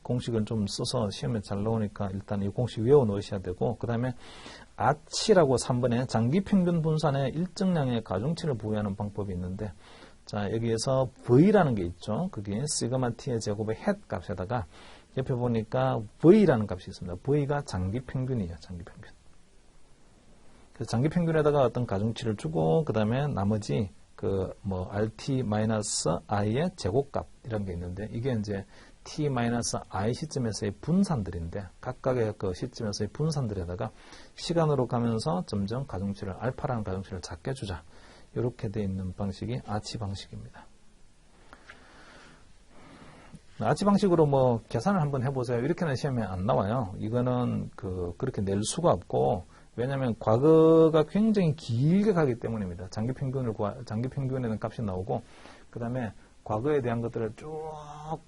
공식을 좀 써서 시험에 잘 나오니까 일단 이 공식 외워 놓으셔야 되고, 그 다음에 아치라고 3번에 장기 평균 분산에 일정량의 가중치를 부여하는 방법이 있는데, 자, 여기에서 V라는 게 있죠. 그게 시그마 t의 제곱의 헷 값에다가 옆에 보니까 V라는 값이 있습니다. V가 장기 평균이에요. 장기 평균. 그래서 장기 평균에다가 어떤 가중치를 주고, 그 다음에 나머지 RT-I의 제곱값 이런 게 있는데, 이게 이제 T-I 시점에서의 분산들인데, 각각의 그 시점에서의 분산들에다가 시간으로 가면서 점점 가중치를, 알파라는 가중치를 작게 주자. 이렇게 되어 있는 방식이 아치 방식입니다. 아치 방식으로 계산을 한번 해보세요. 이렇게는 시험에 안 나와요. 이거는 그렇게 낼 수가 없고, 왜냐하면 과거가 굉장히 길게 가기 때문입니다. 장기 평균에는 값이 나오고, 그 다음에 과거에 대한 것들을 쭉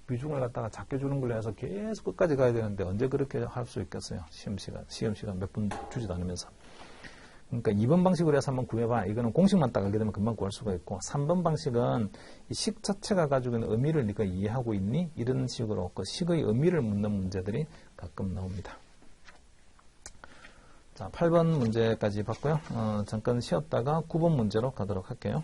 비중을 갖다가 작게 주는 걸로 해서 계속 끝까지 가야 되는데 언제 그렇게 할 수 있겠어요? 시험 시간 몇 분 주지도 않으면서. 그러니까 2번 방식으로 해서 한번 구해봐. 이거는 공식만 딱 알게 되면 금방 구할 수가 있고, 3번 방식은 이 식 자체가 가지고 있는 의미를 네가 이해하고 있니? 이런 식으로 그 식의 의미를 묻는 문제들이 가끔 나옵니다. 자, 8번 문제까지 봤고요. 잠깐 쉬었다가 9번 문제로 가도록 할게요.